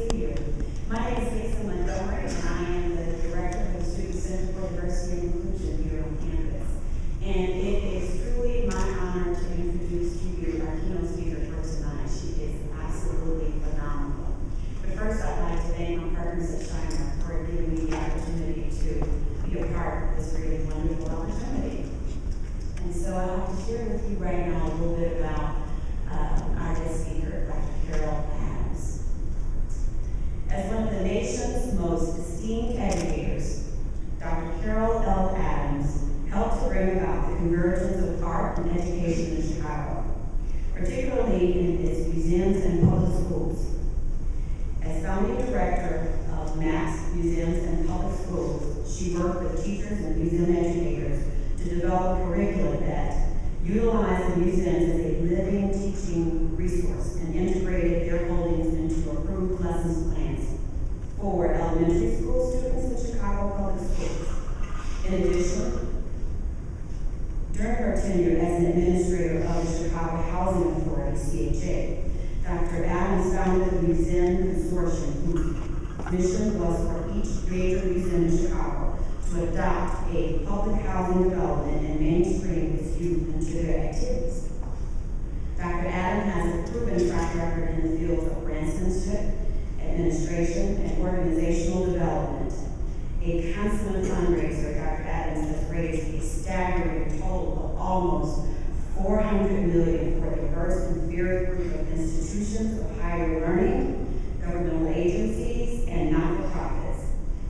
see you. My name is Lisa Montgomery, and I am the Director of the Student Center for Diversity and Inclusion here on campus. And it is truly my honor to introduce to you our keynote speaker for tonight. She is absolutely phenomenal. But first, I'd like to thank my partners at Shimer for giving me the opportunity to be a part of this really wonderful opportunity. And so I'd like to share with you right now a little bit about our guest speaker, Dr. Carol Adams. As one of the nation's most esteemed educators, Dr. Carol L. Adams helped to bring about the convergence of art and education in Chicago, particularly in its museums and public schools. As founding director of MAPS Museums and Public Schools, she worked with teachers and museum educators to develop curriculum that utilized the museums as a living teaching resource and integrated their holdings into approved lessons plans for elementary school students in Chicago public schools. In addition, during her tenure as an administrator of the Chicago Housing Authority, CHA, Dr. Adams founded the Museum Consortium, whose mission was for each major museum in Chicago to adopt a public housing development and mainstream its youth into their activities. Dr. Adams has a proven track record in the fields of grantsmanship, administration, and organizational development. A consummate fundraiser, Dr. Adams has raised a staggering total of almost $400 million for a diverse and varied group of institutions of higher learning, governmental agencies, and not-for-profits.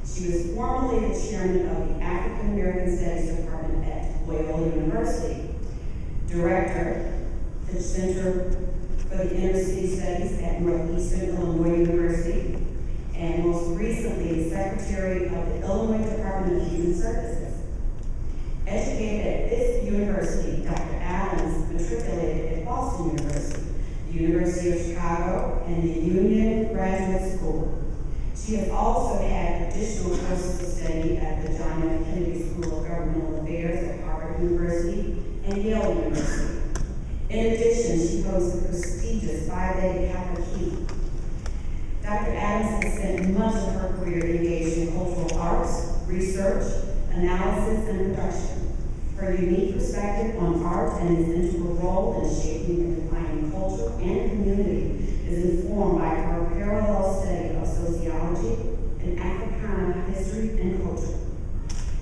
She was formerly the chairman of the African American Studies Department at Loyola University, director of the Center for the Inner City Studies at Northeastern Illinois University, and most recently, the secretary of the Illinois Department of Human Services. Educated at this university, Dr. Adams matriculated at Boston University, the University of Chicago, and the Union Graduate School. She has also had additional courses of study at the John F. Kennedy School of Governmental Affairs at Harvard University and Yale University. In addition, she holds the prestigious Phi Kappa Chi. Dr. Adams has spent much of her career engaged in cultural arts, research, analysis, and production. Her unique perspective on art and its integral role in shaping and defining culture and community is informed by her parallel study of sociology and Africana history and culture.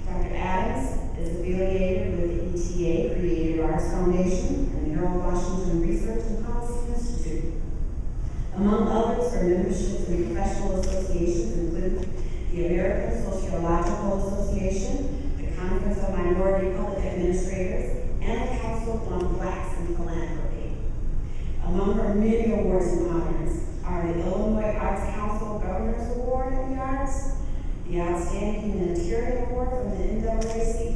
Dr. Adams is affiliated with the ETA Creative Arts Foundation and the Harold Washington Research and Policy Institute. Among others, her memberships in professional associations include the American Sociological Association, the Conference of Minority Public Administrators, and the Council on Blacks in Philanthropy. Among her many awards and honors are the Illinois Arts Council Governor's Award in the Arts, the Outstanding Humanitarian Award from the NAACP,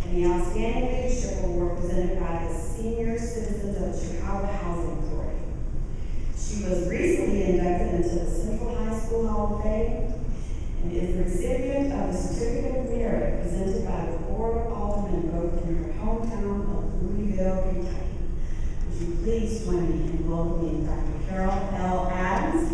and the Outstanding Leadership Award presented by the Senior Citizens of the Chicago Housing Authority. She was recently inducted into the Central High School Hall of Fame and is the recipient of the Certificate of Merit presented by the Board of Aldermen both in her hometown of Louisville, Kentucky. Would you please join me in welcoming Dr. Carol L. Adams,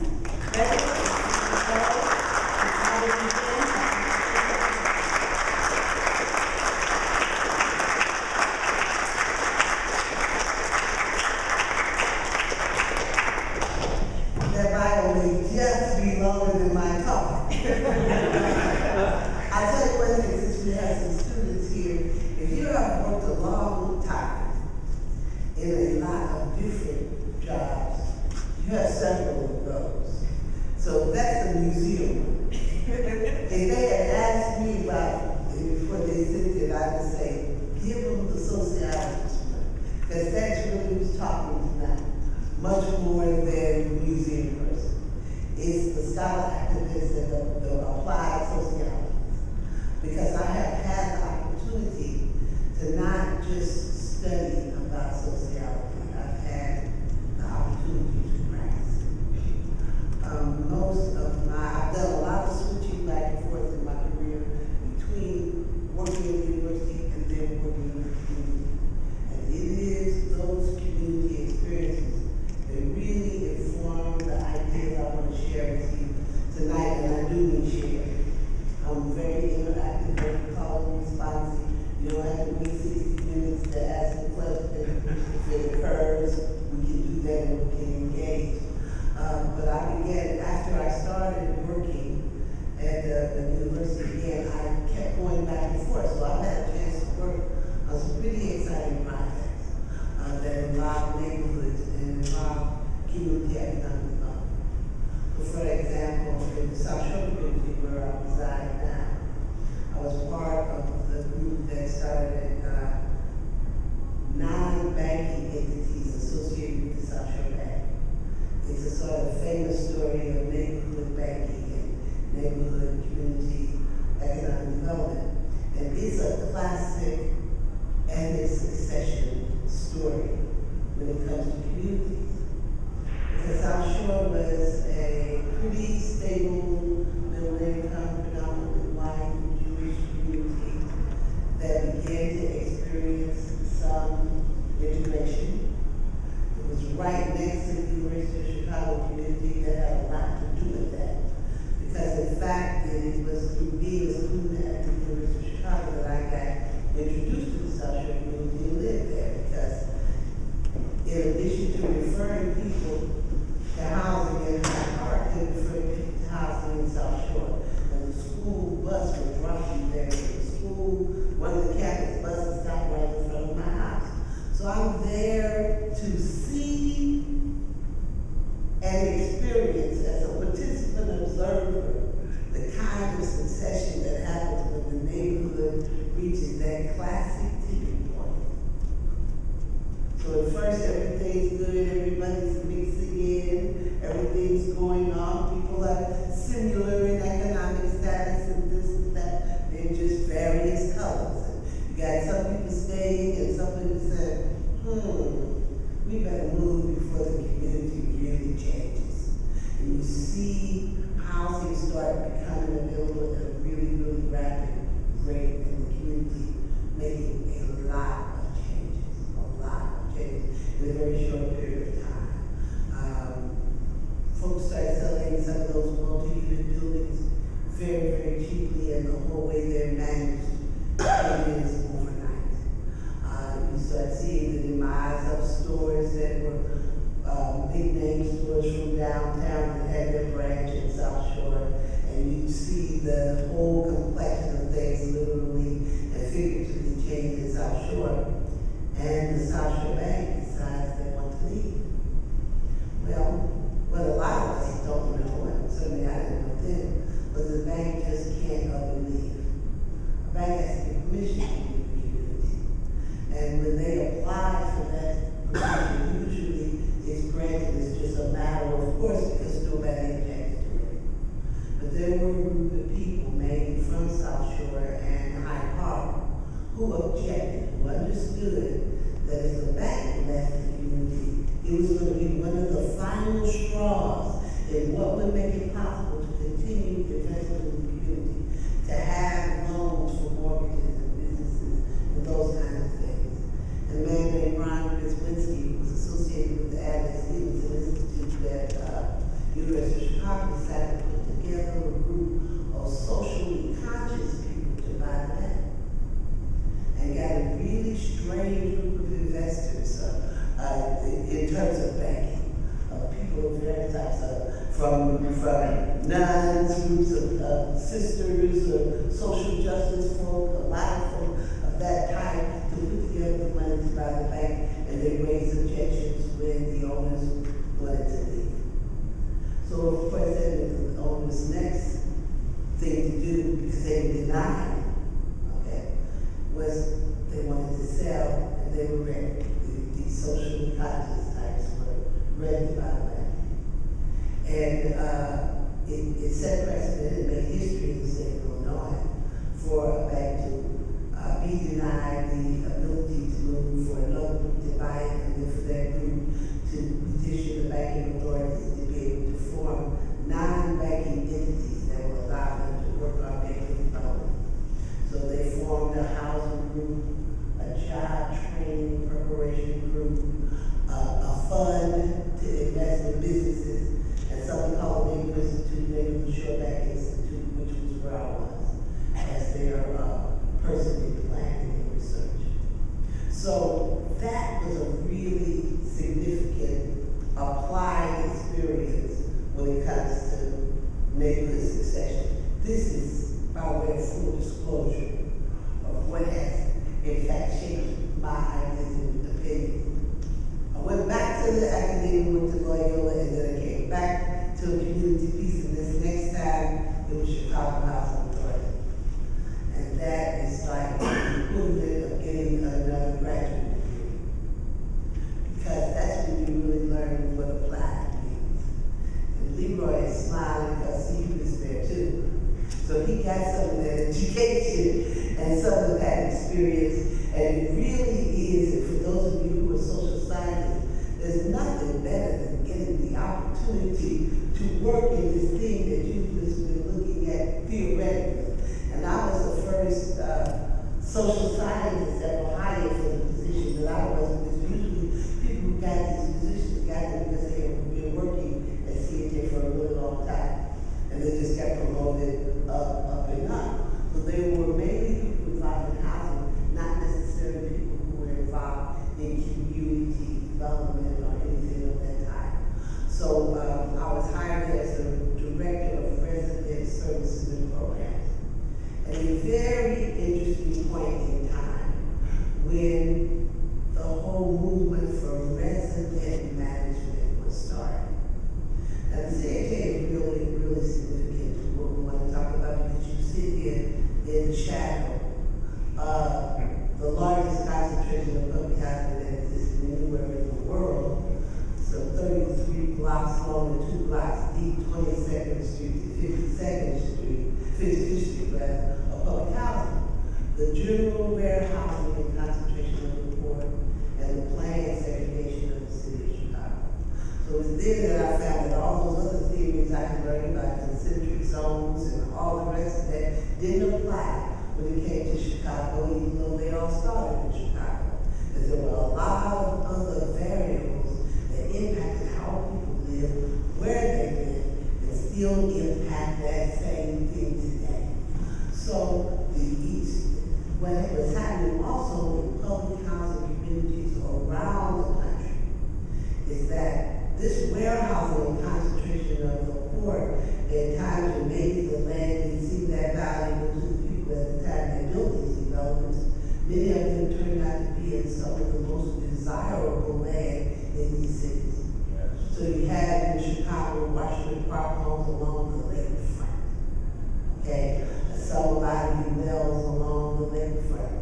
That Bible may just be longer than my talk. I tell you one thing, since we have some students here, if you have worked a long time in a lot of different jobs, you have several of those. So that's a museum. If they had asked me about it before they sit there, I would say, give them the sociology, because that's what we was talking tonight. Much more than museum person. It's the scholar activist and the applied sociologist. Because I have had the opportunity to not just study about sociology, I've had the opportunity to practice it. I've done a lot of switching back and forth in my career between working in the university and then working in the community. And it is those community experiences that really inform the ideas I want to share It's a sort of famous story of neighborhood banking and neighborhood community economic development. And it's a classic ethnic succession story when it comes to communities. Because South Shore was a pretty stable, middle income, predominantly white Jewish community that began to experience some integration. It was right next to the University of Chicago community that had a lot to do with that. Because in fact, it was through being a student at the University of Chicago that I got introduced to the South Shore community and lived there. Because in addition to referring people to housing in Hyde Park, they referred people to housing in South Shore. And the school bus would drop you there to the school. One of the campus buses stopped right in front of my house. So I'm there to see and experience as a participant observer the kind of succession that happens when the neighborhood reaches that classic tipping point. So at first everything's good, everybody's mixing in, everything's going on, people are similar in economic status and this and that, they're just various colors. You got some people staying and some people say, we better move before the community really changes. And you see housing start becoming available at a really, really rapid rate in the community, making a lot of changes in a very short period of time. Folks started selling some of those multi-unit buildings very, very cheaply, and the whole way they're managed is overnight. You start seeing the demise of stores that were big name stores from downtown that had their branch in South Shore, and you see the whole complexion of things literally and figuratively change in South Shore. And the South Shore Bank decides they want to leave. Well, what a lot of us don't know, and certainly I didn't know then, was the bank just can't up and leave. A bank has to get permission to leave the community. And when they apply for that permission, usually it's granted. It's just a matter of course because nobody objects to it. But there were a group of people, mainly from South Shore and Hyde Park, who objected, who understood that if the bank left the community, it was going to be one of the final straws in what would make it possible to continue investment in the community, to have loans for mortgages and businesses and those kinds of things. And a man named Ron Kraswinski was associated with the Adlai Stevenson Institute at University of Chicago, decided to put together a group of socially conscious people to buy land. And got a really strange group of investors in terms of banking, people of various types, from nuns, groups of sisters, social justice folk, a lot of folk of that type, to put together the money to buy the bank, and they raised objections when the owners wanted to leave. So of course then the owners' next thing to do, because they were denied, was they wanted to sell, and they were ready. These socially conscious types were ready to buy land. And it set precedent and made history in the state of Illinois for a bank to be denied the ability to move, for another group to buy it, and then for that group to petition the banking authorities to be able to form non-banking entities that will allow them to work on banking development. So they formed a housing group, a job training preparation group, a fund to invest in businesses, and something called the Neighborhood Institute, Neighborhood Shore Bank Institute, which was where I was, as their person in planning and research. So that was a really significant applied experience when it comes to neighborhood succession. This is by way of full disclosure of what has in fact shaped my ideas and opinion. I went back to the academia, went to Loyola, and then I came back to a community piece, and this next time it was Chicago Housing Authority. And that is like the equivalent of getting another graduate degree. Because that's when you really learn what applied means. Leroy is smiling because he was there too. So he got some of that education and some of that experience. And it really is, and for those of you who are social scientists, there's nothing better than getting the opportunity to work in this thing that you've just been looking at theoretically. And I was the first social scientist that were hired for the position that I was, because usually people who got these positions got them because they had been working at CHA for a really long time. And they just got promoted up and up. So they were mainly people involved in housing, not necessarily people who were involved in community development or anything of that type. So I was hired as the director of resident services and programs. At a very interesting point in time when the whole movement for resident management was started. And the CHA is really, really significant to what we want to talk about, because you sit here in the shadow of the largest concentration of public housing that exists anywhere in the world. So 33 blocks long and 2 blocks deep, 22nd Street to 52nd Street, 55th Street rather, of public housing. The general warehousing and concentration of the poor and the planned segregation of the city of Chicago. So it's there that I found that all those other theories I had learned about concentric zones and all the rest of that didn't apply when it came to Chicago, even though they all started in Chicago. And there were a lot of other variables that impacted how people live, where they live, and still impact that same thing today. So what was happening also in public housing communities around the country is that this warehousing and concentration of the poor at times when maybe the land didn't seem that valuable to the people at the time they built these developments, many of them turned out to be in some of the most desirable land in these cities. So you have in Chicago, Washington Park homes along the lakefront. Okay, some Ivy Wells along the lakefront,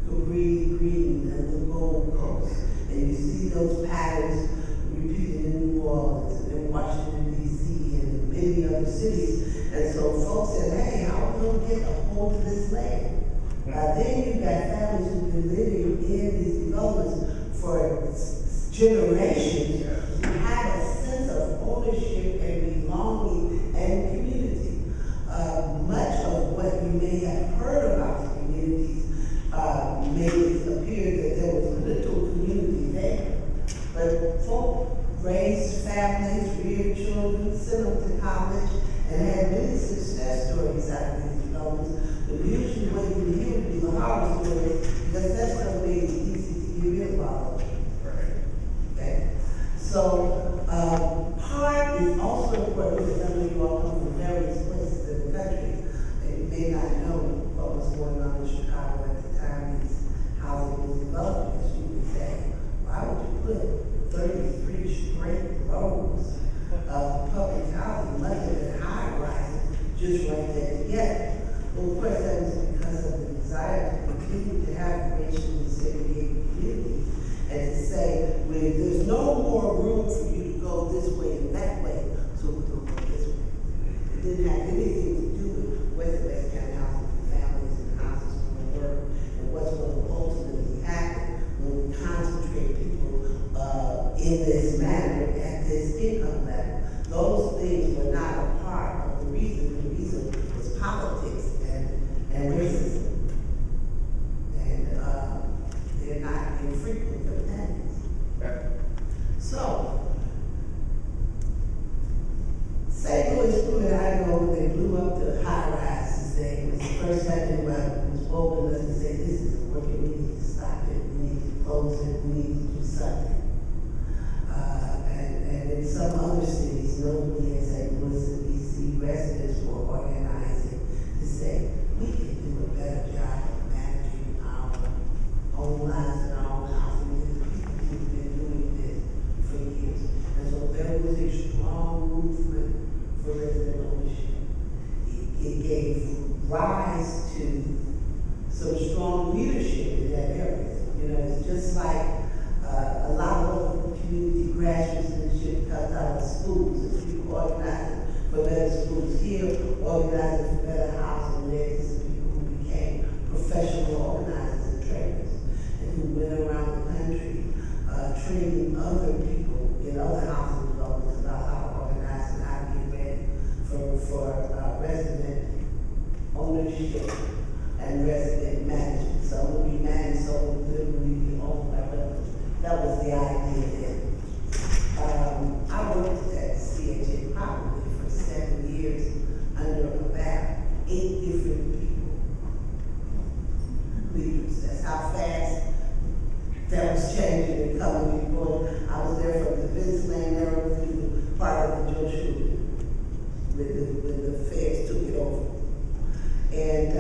Cabrini Green and the Gold Coast. And you see those patterns repeated in New Orleans and in Washington, D.C. and in many other cities. And so folks said, hey, how are we going to get a hold of this land? Then you got families who've been living in these developments for generations who have a sense of ownership and belonging and community. Much of what you may have heard about the communities made it appear that there was little community there. But folk raised families, reared children, sent them to college, and had many success stories out of these developments. But usually what you hear would be the horror stories, because that's what made it easy to get rid of all of them. Okay? So part is also important, because I know you all come from various places in the country, and you may not know what was going on in Chicago at the time these housing was developed, as you would say. Why would you put 33 straight rows of public housing, much of it high rises, just right there together? Well, of course, that was because of the desire to continue to have racially segregated communities, and to say, well, there's no more room for you to go this way and that way, so we're going to go this way. It didn't have anything to do with West County housing for families and houses for work, and what's going to ultimately happen when we concentrate people in this manner at this income level. Those things were not a part of the reason. The reason was politics and racism. And they're not infrequent companions. So, St. Louis School and I know when they blew up the high rises, it was the first time anyone was bold enough to say, this isn't working, we need to stop it, we need to close it, we need to do something. And in some other cities, notably in St. Louis and D.C., residents were organizing to say, we can do a better job of managing our own lives and our own housing than the people who've been doing this for years. And so there was a strong movement for resident ownership. It gave rise to some strong leadership in that area. You know, it's just like a lot of other community grassroots initiative comes out of schools, and people organize here organizing for better housing, led to some people who became professional organizers and trainers, and who went around the country training other people in other housing developments about how to organize and how to get ready for resident ownership and resident management. Some will be managed, some will literally be owned by residents. That was the idea then. I worked at CHA probably for 7 years under about 8 different people, leaders. That's how fast that was changing and coming before. I was there from the Vince Lane era through the part of the Joe Shooter when the feds took it over. And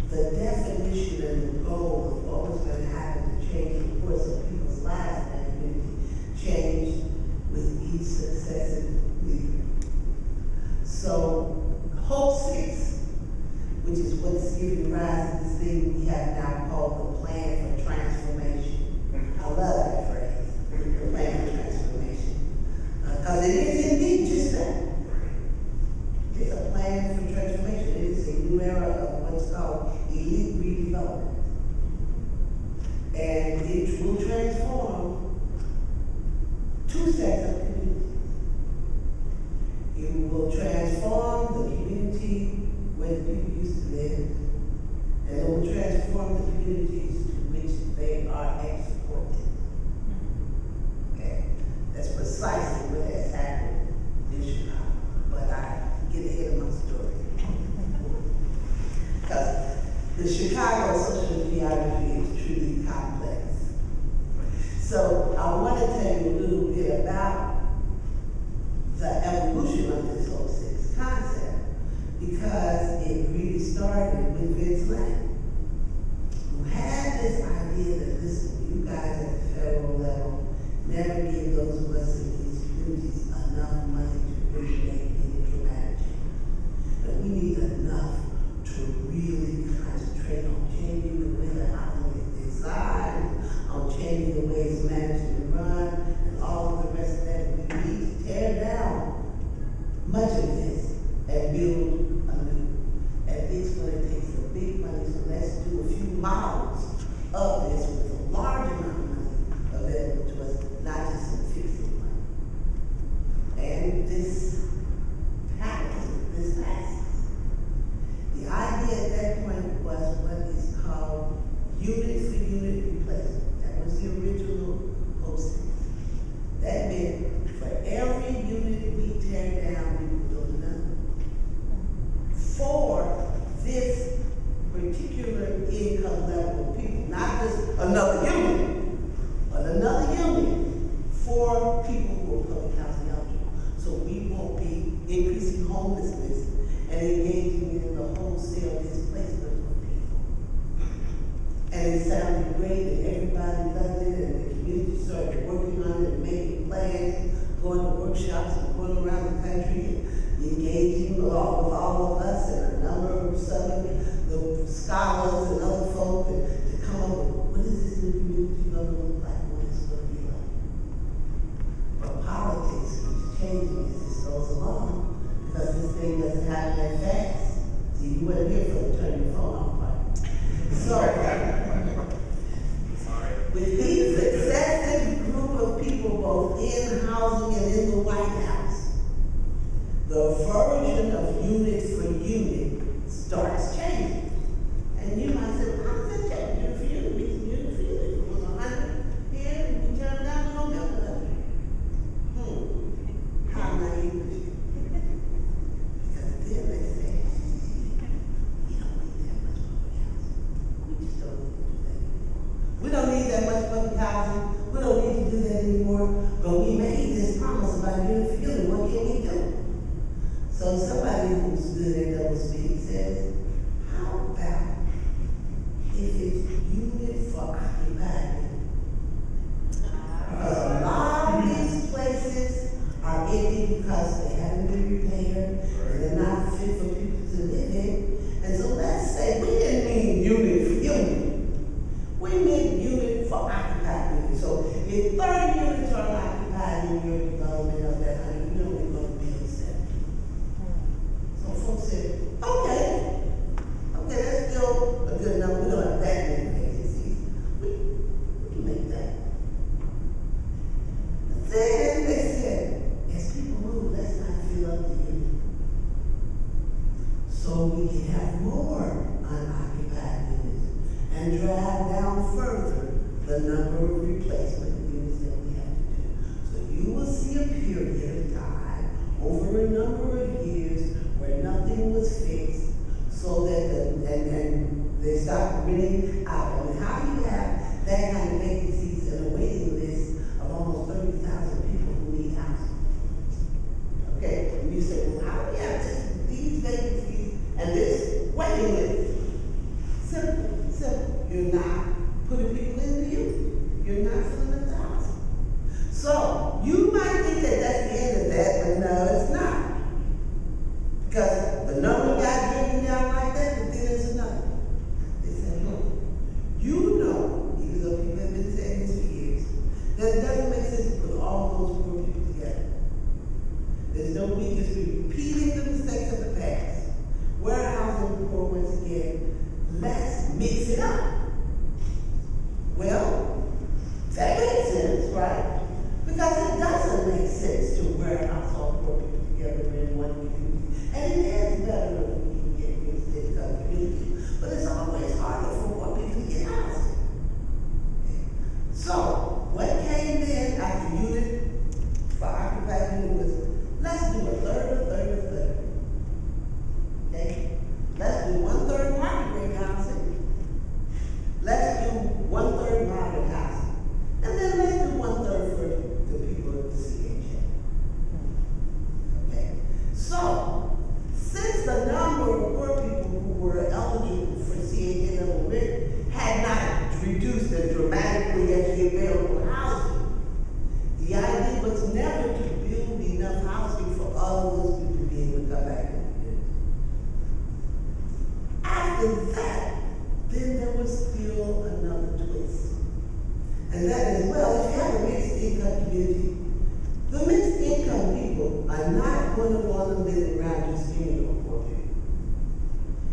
the definition and the goal of what was going to happen to change the course of people's lives in that community changed with each successive leader. So Hope 6, which is what's giving rise to this thing we have now called the Plan for Transformation. I love that phrase, the Plan for Transformation, because it is indeed just that. It's a plan for transformation. It is a new era of what's called elite redevelopment. And it will transform 2 sets of communities. It will transform the community where the people used to live, and it will transform the communities to which they are exported. Okay? That's precisely what has happened in Chicago. But I get ahead of my story. Because the Chicago social geography is truly complex. So I want to tell you a little bit about the evolution of this whole 6 concept, because it really started with Vince Lane, who had this idea that, listen, you guys at the federal level never give those of us in these communities enough money to originate any dramatic change. But we need enough to really concentrate on changing the way the housing is designed, on changing the way it's managed and run, and all of the rest of that. We need to tear down much of this and build anew. And it's going to take some big money, so let's do a few models of this with a large amount of money available to us, not just some fixing money. And this happens, this passes. The idea at that point was what is called unit for unit replacement. That was the original hosting. That meant for every unit we tear down, we will build another. For this particular income level of people, not just another unit, but another unit for people who are public housing eligible. So we won't be increasing homelessness and engaging in the wholesale displacement of people. And it sounded great, and everybody loved it, and the community started working on it and making plans, going to workshops and going around the country and engaging with all of us and a number of the scholars and other folk to come up with what is this new community going to look like, what is it going to be like. But politics keeps changing as this goes along, because this thing doesn't happen that fast. See, you weren't here for the turn your phone off, right? So, with these successive group of people, both in housing and in the White House, the version of unit for unit starts changing. And you might say, well, how does that change? Unit for unit means unit for unit. It was 100 here, and we turn down, we don't build another. How naive is it? Because then they say, we don't need that much public housing. We just don't need to do that anymore. We don't need that much public housing. We don't need to do that anymore. But we made this promise about unit for unit. What can we do? So somebody who's good at double speak says, how about if it's unit for occupied unit? Because a lot of these places are empty because they haven't been repaired and they're not fit for people to live in. And so let's say we didn't mean unit for unit. We meant unit for occupied unit. So if 30 units are occupied in your development of that 100, you know we're going to build 70. the number of replacement units that we have to do. So you will see a period of time over a number of years where nothing was fixed, so that and they start renting out. And how do you have that kind of vacancies and a waiting list of almost 30,000 people who need housing? Okay, and you say, well, how do we have these vacancies and this waiting list? Simple, simple. You're not putting people in the youth. You're not filling up the housing. So you might think that that's the end of that, but no, it's not. Because the number got driven down like that, but then there's another. They said, you know, even though people have been saying this for years, that it doesn't make sense to put all those poor people together. There's no need just repeating the mistakes of the past. Warehousing the poor once again. Let's mix it up. Well, that makes sense, right? Because it doesn't make sense to warehouse all poor people together in one community. And it is better if we can get mixed income community, but it's always harder for poor people to get housing. So, what came then after unit for occupied unit was, let's do a third. Okay? Let's do 1/3 market rate housing. Let's do 1/3 moderate housing. And then let's do 1/3 for the people of the CHA. Okay? So, since the number of poor people who were eligible for CHA level rent had not reduced and dramatically as the available housing, the idea was never to build enough housing for all of those people to be able to come back. After that, then there was still another twist. And that is, well, if you have a mixed income community, the mixed income people are not going to want to live around just any old poor people.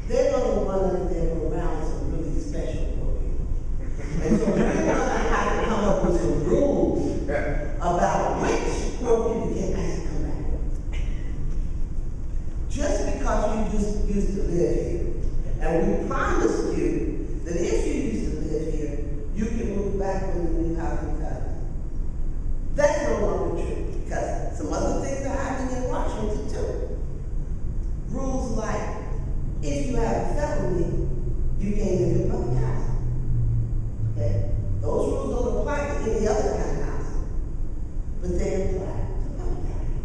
They're going to want to live around some really special poor people. And so we're going to have to come up with some rules about which poor people can actually come back. Just because you just used to live here. And we promised you that if you used to live here, you can move back when the new housing comes. That's no longer true, because some other things are happening in Washington too. Rules like, if you have a felony, you can't live in public housing. Okay? Those rules don't apply to any other kind of housing, but they apply to public housing.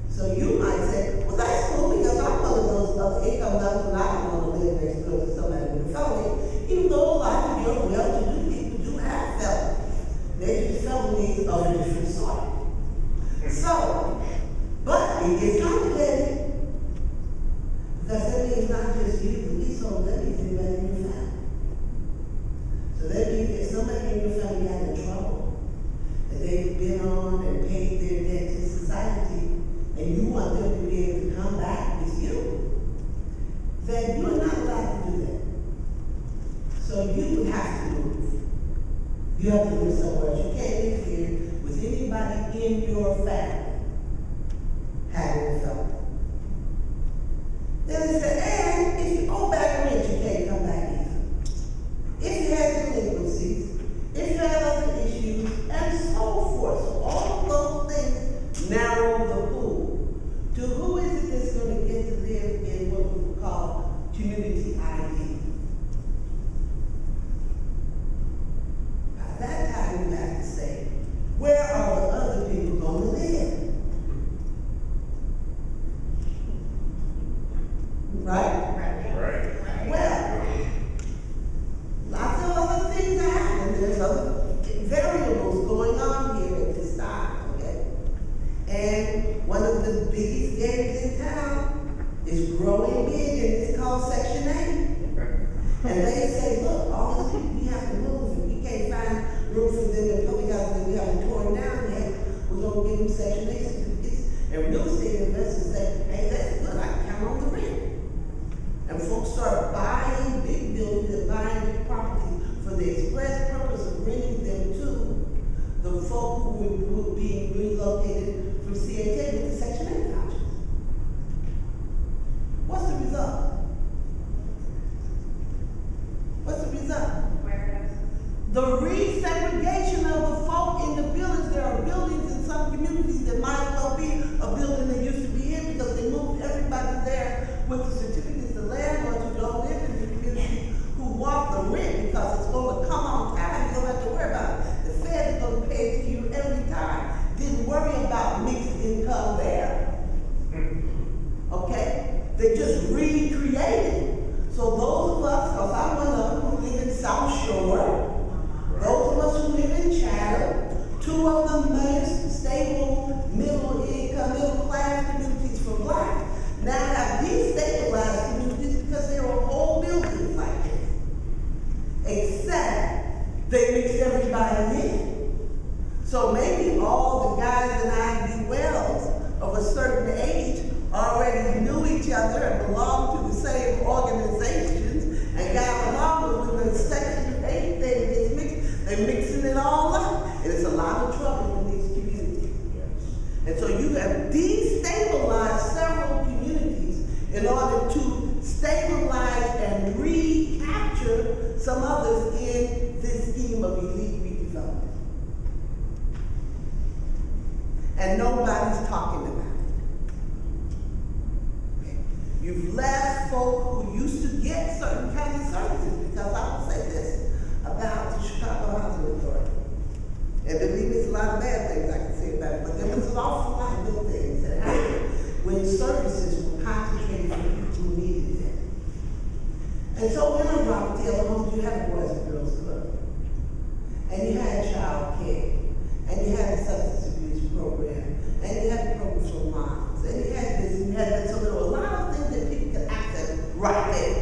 So you might say, well, that's cool, because I'm one of those other income levels, and I don't want to live next door to somebody with a felony, even though a lot of your well-to-do people do have felonies. They're just felonies of a different sort. So, but it gets complicated, because that means not just you, the leasehold, that means anybody in your family. So that means if somebody in your family got in trouble, that they've been on and paid their debt to society, and you want them to be able to come back with you, then you're not allowed to do that. So you would have to move. You have to live somewhere else. You can't live here with anybody in your family having a felony. Then they said, and if you owe back rent, you can't come back either. If you had delinquencies, if you had other issues, and so forth. So all of those things narrow the pool to who is it that's going to get to live in what we would call community ID. By that time, you have to say, where are the other people going to live? Right? Well, lots of other things are happening. There's other variables going on here at this time, okay? And one of the biggest games in town is growing big, and it's called Section 8. And they say, look, all the people we have to move, and we can't find room for them in public housing that we haven't torn down yet, we're going to give them Section 8 certificates. And real estate investors say, hey, that's good, I can count on the rent. And folks start buying big buildings and buying big properties for the express purpose of renting them to the folk who are being relocated from CHA with the Section 8 vouchers. What's the result? What's the result? The resale of the most stable middle income, middle class communities for blacks now have destabilized communities because there were whole buildings like this. Except they mixed everybody in. So maybe all the guys in Ivy Wells of a certain age already knew each other and belonged to the same organizations and got along with the Section 8 thing gets mixed. They're mixing it all up. And it's a lot of trouble in these communities. And so you have destabilized several communities in order to stabilize and recapture some others in this scheme of elite redevelopment. And nobody's talking about it. Okay. You've left folk who used to get certain kinds of services, because I will say this about the Chicago Housing Authority. And believe me, there's a lot of bad things I can say about it, but there was an awful lot of good things that happened when services were concentrated for people who needed them. And so in a Robert Taylor homes, you had a Boys and Girls Club, and you had child care, and you had a substance abuse program, and you had the program for moms, and you had this, and you had that. So there were a lot of things that people could access right there.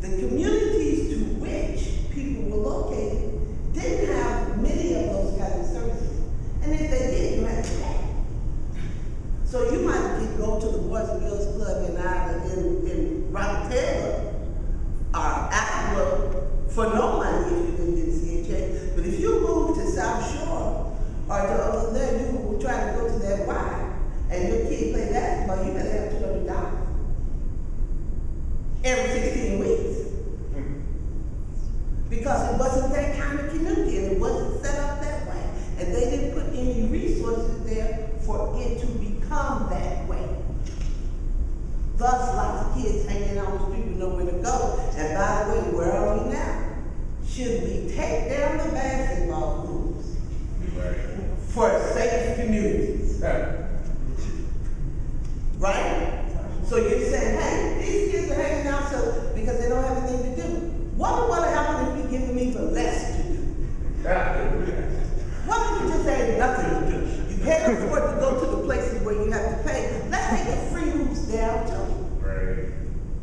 The communities to which people were located didn't have many of those kinds of services. And if they did, you had to pay. So you might go to the Boys and Girls Club in Robert Taylor or Alabama for no money if you didn't get CHA. But if you moved to South Shore or to over there, you were trying to go to that Y, and your kid played basketball, you better have $200 every 16 weeks. Because it wasn't that kind of community, and it wasn't set up that way. And they didn't put any resources there for it to become that way. Thus, lots of kids hanging on the street with nowhere to go. And by the way, where are we now? Should we take down the basketball hoops for safe communities? Right? So you're saying, hey, these kids are hanging out so because they don't have anything to do. What would happen if we give them even less to do? What if you just had nothing to do? You can't afford to go to the places where you have to pay. Let's take the free routes down too. Right.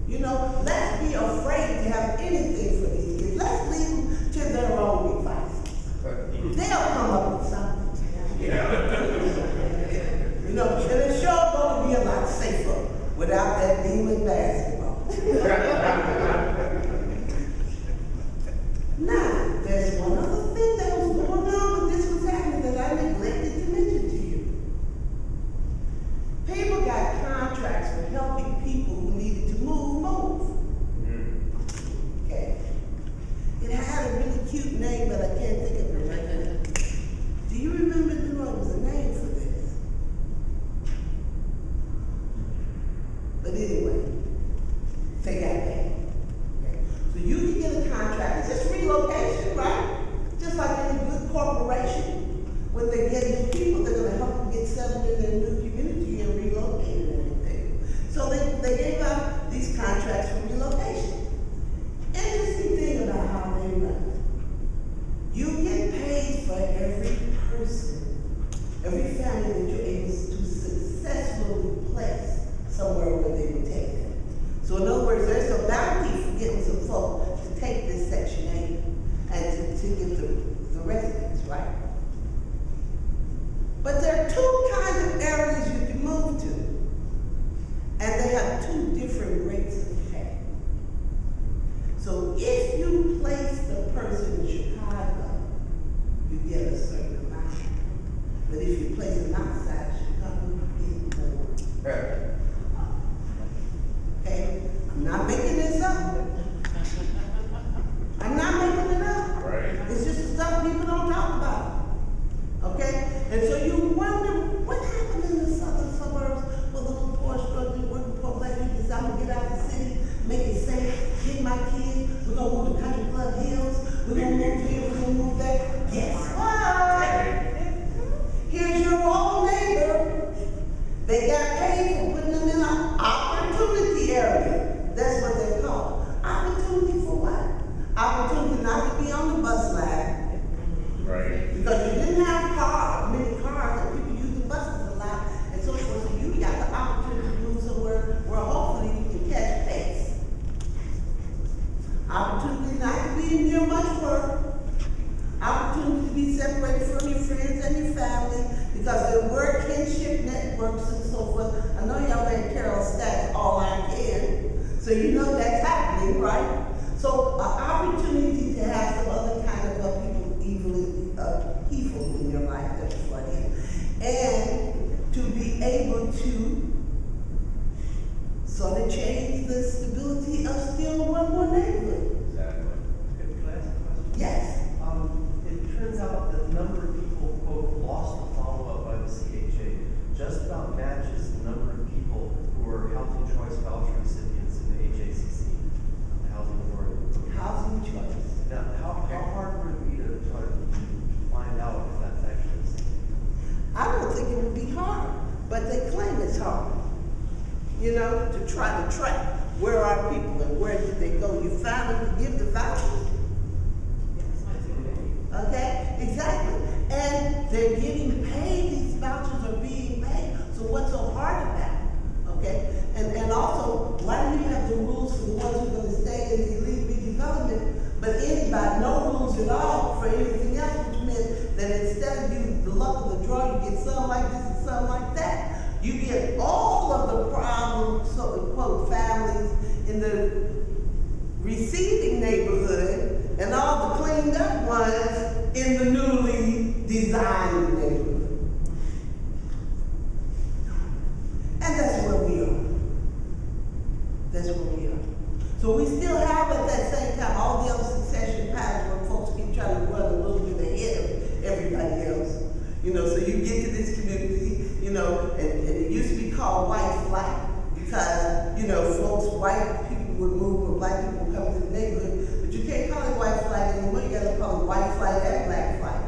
You know, let's be afraid to have anything for these kids. Let's leave them to their own devices. They'll come up with something. Yeah. You know, and it's sure going to be a lot safer without that demon basketball. Now, there's one other thing that was going on when this was happening that I neglected to mention to you. People got contracts for helping people who needed to move. Okay. It had a really cute name, but I can't think of it right now. Do you remember there was a name for this? But anyway, they got paid. Okay. So you can get a contract. It's just relocation, right? Just like any good corporation. When they get new people, they're going to help them get settled in their new community and relocate and everything. So they gave out these contracts for relocation. Interesting thing about how they run. You get paid for every person, every family that you're able to successfully place somewhere where they would take them. So in other words, there's a bounty for getting some folk to take this Section 8 and to give the residents, right? But there are two kinds of areas you can move to, and they have two different rates of pay. So if you place the person in Chicago, you get a certain amount. But if you place them outside Chicago, you get more. Okay? I'm not making this up. I'm not making it up. Right. It's just the stuff people don't talk about. Okay? And so you wonder what happened in the southern suburbs for the little poor, struggling, working poor black people say, I'm gonna get out of the city, make it safe, get my kids, we're gonna move to Country Club Hills, we're gonna move here, we're gonna move there. Guess what? Here's your old neighbor. They got paid for putting them works and so forth. I know y'all made Carol stats all I can, so you know that's happening, right? So an opportunity to have some other kind of people in your life, that's what it is. And to be able to sort of change the stability of still one more neighborhood. Exactly. Can I ask a question? Yes. It turns out that the number of people, quote, lost to follow-up by the CHA just about matches the number of people who are housing choice voucher recipients in the HACC, the Housing Authority. Housing choice. Now, how hard would it be to try to find out if that's actually the same? I don't think it would be hard, but they claim it's hard. You know, to try to track where are people and where did they go. You found them to give the vouchers. Okay, exactly. And they're getting paid, these vouchers are being paid. So what's so hard about it? Okay? And also, why do you have the rules for the ones who are going to stay in the elite redevelopment, but anybody, no rules at all for anything else, which meant that instead of you the luck of the draw, you get some like this and some like that. You get all of the problem, so quote, families in the receiving neighborhood and all the cleaned up ones in the newly designed neighborhood. And that's where we are. That's where we are. So we still have at that same time all the other succession patterns where folks keep trying to run a little bit ahead of everybody else. You know, so you get to this community, you know, and it used to be called white flight because, you know, folks, white people would move when black people would come to the neighborhood, but you can't call it white flight anymore, you gotta call it white flight and black flight.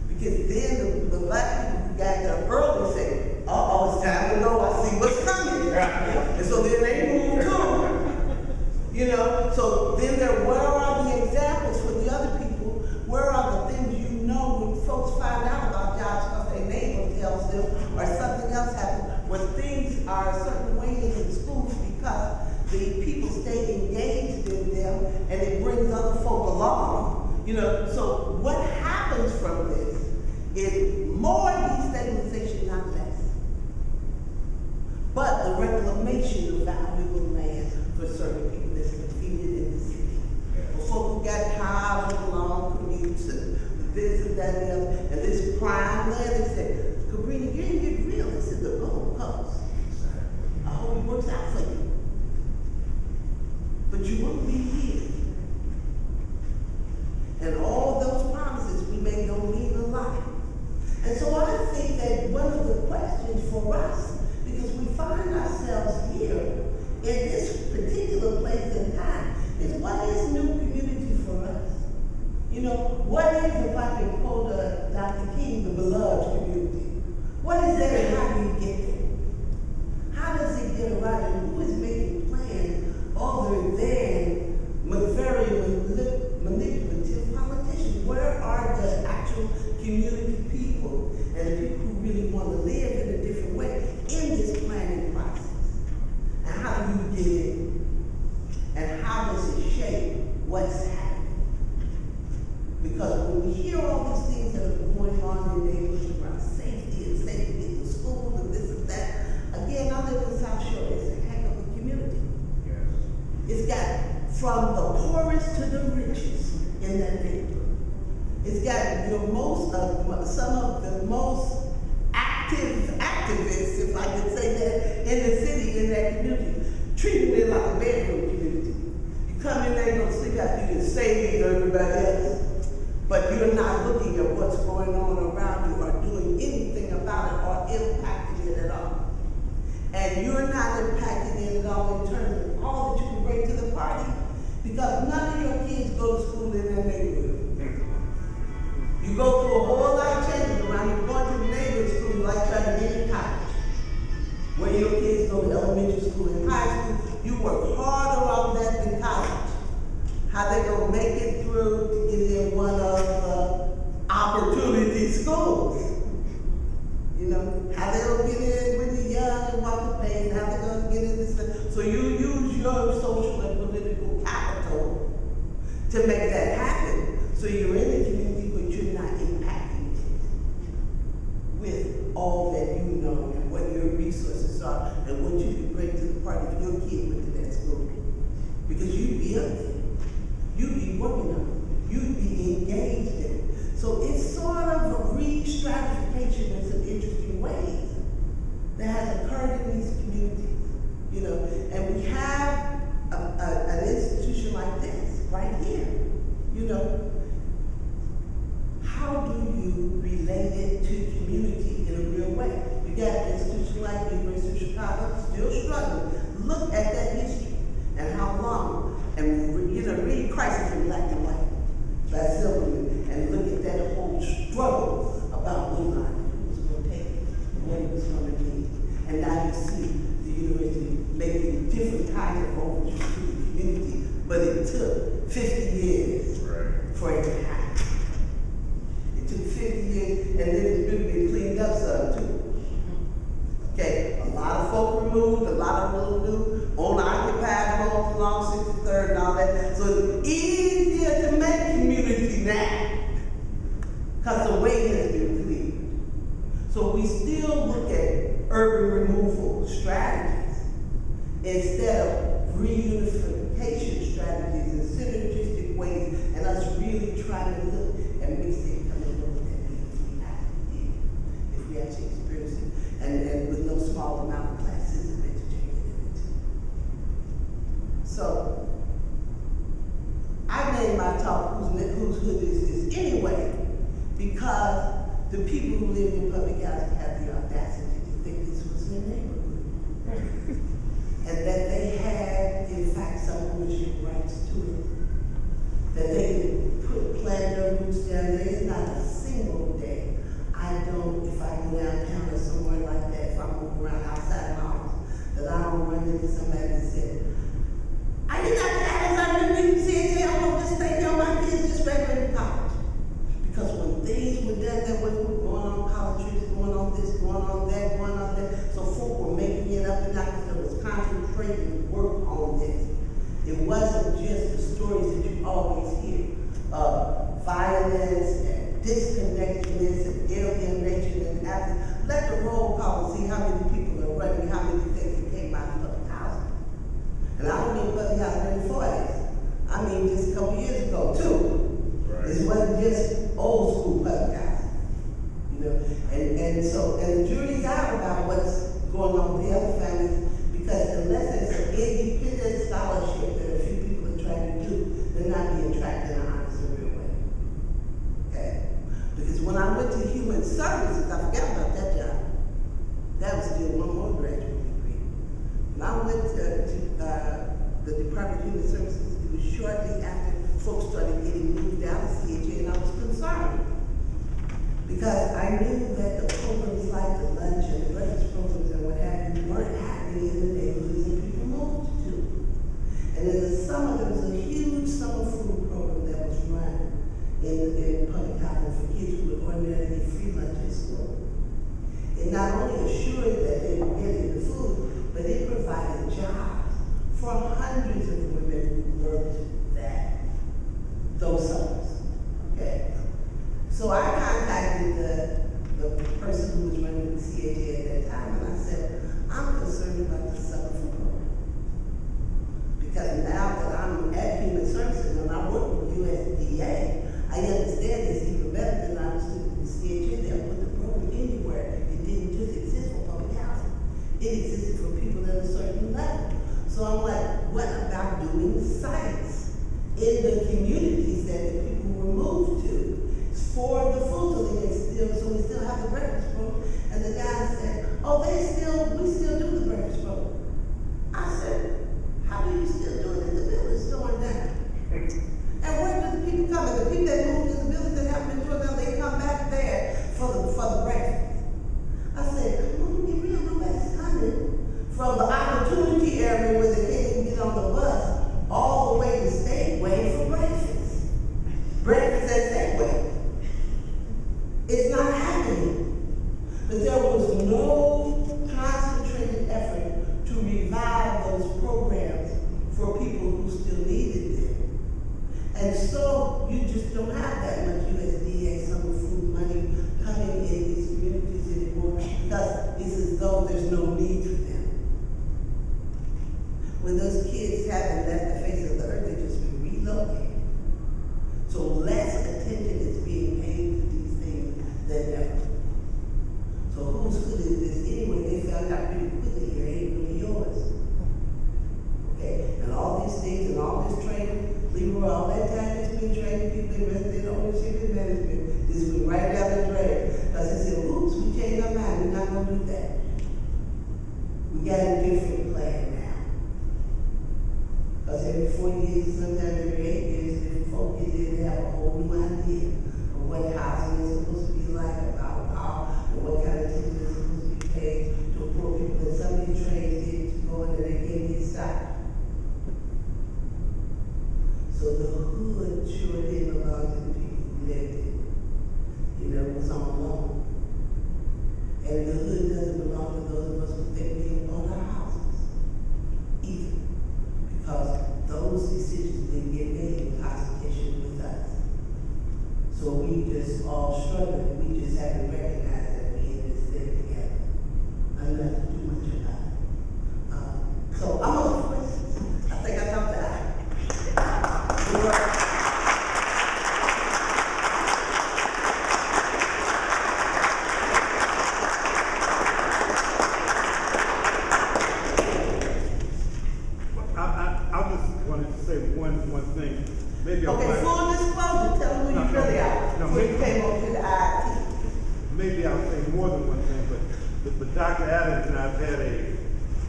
Because then the black people who got there early said, uh-oh, it's time to go, I see what's coming. And so then they moved too. You know, so then where are the examples for the other people? Where are the things you know when folks find out about jobs because their neighbor tells them or something else happens, when things are a certain way in schools because the people stay engaged in them and it brings other folk along. You know, so what happens from this is more destabilization, not less. But the reclamation of valuable land for certain people that's defeated in the city. For folk who got tired of long commutes and this and that and the other, and this prime land, they said, Cabrini, you ain't get real. This is the Gold Coast. I hope it works out for you. But you won't be here. And all those promises we made don't mean a lot. And so I think that one of the questions for us, because we find ourselves here in this particular place and time, is what is new community for us? You know, what is, if I can quote Dr. King, the beloved community? What is that and how do you get there? How does it get around and who is making plans other than very manipulative politicians? Where are the actual community people and the people who really want to live in a different way in this planning process? And how do you get in? And how does it shape what's happening? Because when we hear all these things that are going on in neighborhoods around safety and safety in the school and this and that, again, I live in South Shore. It's a heck of a community. Yes. It's got from the poorest to the richest in that neighborhood. It's got some of the most activists, if I could say that, in the city, in that community, treating it like a bedroom community. You come in there, you don't sleep after you can save everybody else, but you're not looking at what's going on around you or doing anything about it or impacting it at all. And you're not impacting it at all in terms of all that you can bring to the party, because none of your kids go to school in that neighborhood. You go through a whole lot of changes around. You're going to the neighborhood school like trying to get in college. Where your kids go to elementary school and high school, you work harder on that than college. How they gonna make it through to get in one of the opportunity schools. You know, how they gonna get in with the young and what the pain, how they gonna get in this stuff. So you use your social and political capital to make that happen. So you're in the community, but you're not impacting it with all that you know and what you're resources are and what you can bring to the party if your kid went to that school. Because you'd be up there. You'd be working on it. You'd be engaged in it. So it's sort of a re-stratification in some interesting ways that has occurred in these communities, you know. And we have an institution like this right here, you know. How do you relate it to community in a real way? You got an institution like the University of Chicago still struggling. Look at that history and how long, and you know, read Crisis in Black and White by Silverman, and look at that whole struggle about Woodline, who was going to take it, and what it was going to need. And now you see the university making different kinds of overtures to the community, but it took 50 years for it to happen. It took 50 years, and then it's really been cleaned up some too. Okay, a lot of folk removed, a lot of them new, owner-occupied homes along 63rd and all that. So it's easier to make community now, because the way has been cleared. So we still look at urban removal strategies instead of reunification strategies in synergistic ways, and us really trying to look and mix it, come and look at we actually did, if we actually experienced it, and with no small amount of classism interjected in it. So I named my talk whose hood is this anyway, because the people who live in public housing have the audacity to think this was their neighborhood. And that they had, in fact, some ownership rights to it. That they could plant their roots down there. It's not a single day if I go downtown or somewhere like that, if I move around outside my house, that I don't run into somebody that said, I did not have I didn't even see it, I want to stay there, my kids just graduated college. Because when things were done that way, we were going on college trips, going on this, going on that, going on that. So folk were making it up and out because there was concentrated work on this. It wasn't just the stories that you always hear of violence and disconnectedness and alienation and absence. Let the roll call and see how many people are running, how many things that came out of public housing. And I don't mean public housing in the 40s. I mean just a couple years ago too. Right. This wasn't just old school public housing, you know. And the jury's out about what's going on with the other families, because unless there's an independent scholarship that a few people are trying to do, they're not being tracked in an honest and real way. Okay? Because when I went to human services, I forgot about that job. That was still one more graduate degree. When I went to the Department of Human Services, it was shortly after folks started getting moved out of CHA, and I was concerned. Because I knew that the programs like the lunch and the breakfast programs and what have you weren't happening in the neighborhoods that people moved to. And in the summer, there was a huge summer food program that was run in public housing for kids who would ordinarily get free lunch at school. It not only assured that they were getting the food, but it provided jobs for hundreds of women who worked those summers. Okay? So I contacted the person who was running the CHA at that time, and I said, I'm concerned about the summer food program. Because now that I'm at Human Services and I work with USDA, I understand this even better than I understood in the CHA. They'll put the program anywhere. It didn't just exist for public housing. It existed for people at a certain level. So I'm like, what about doing sites in the communities that the people were moved to for the food, so we still have the breakfast program? And the guy said, oh, we still do the breakfast program. I said, how do you still do it if the building's torn down? And where do the people come in? The people that moved to the building that haven't been torn down, they come back there for the breakfast. I said, come on, get real, nobody's coming from the opportunity area where they can't even get on the bus all the way to Stateway for breakfast. Breakfast at Stateway. It's not happening. But there was no concentrated effort to revive those programs for people who still needed them. And so you just don't have that much USDA summer food money coming in these communities anymore, because it's as though there's no need for them. because kids haven't left the face of the earth, they just been relocated. So less attention is being paid to these things than ever. So whose hood is this anyway? They found out pretty quickly it ain't really yours. Okay, and all these things and all this training, Leroy, all that time it's been training people in resident ownership and management, this went right down the drain. Because they said, oops, we changed our mind, we're not gonna do that. We got a different plan now. Because every 4 years, sometimes every 8 years, different folk get in and have a whole new idea of what housing is supposed to be like, about how, and what kind of attention is supposed to be paid to poor people. And some of these trains get going and they can't get stopped. So the hood sure did belong to the people who lived it. You know, it was on loan. And the hood doesn't belong to those of us who think we own our houses either. Because those decisions didn't get made in consultation with us. So we just all struggling, we just haven't recognized that we in this thing together. I'm not to do much about it. So I'm on questions. I think I talked to that. I just wanted to say one thing. Maybe Okay, full disclosure, tell them who you really are. Before you came over to the IT. Maybe I'll say more than one thing, but Dr. Adams and I've had a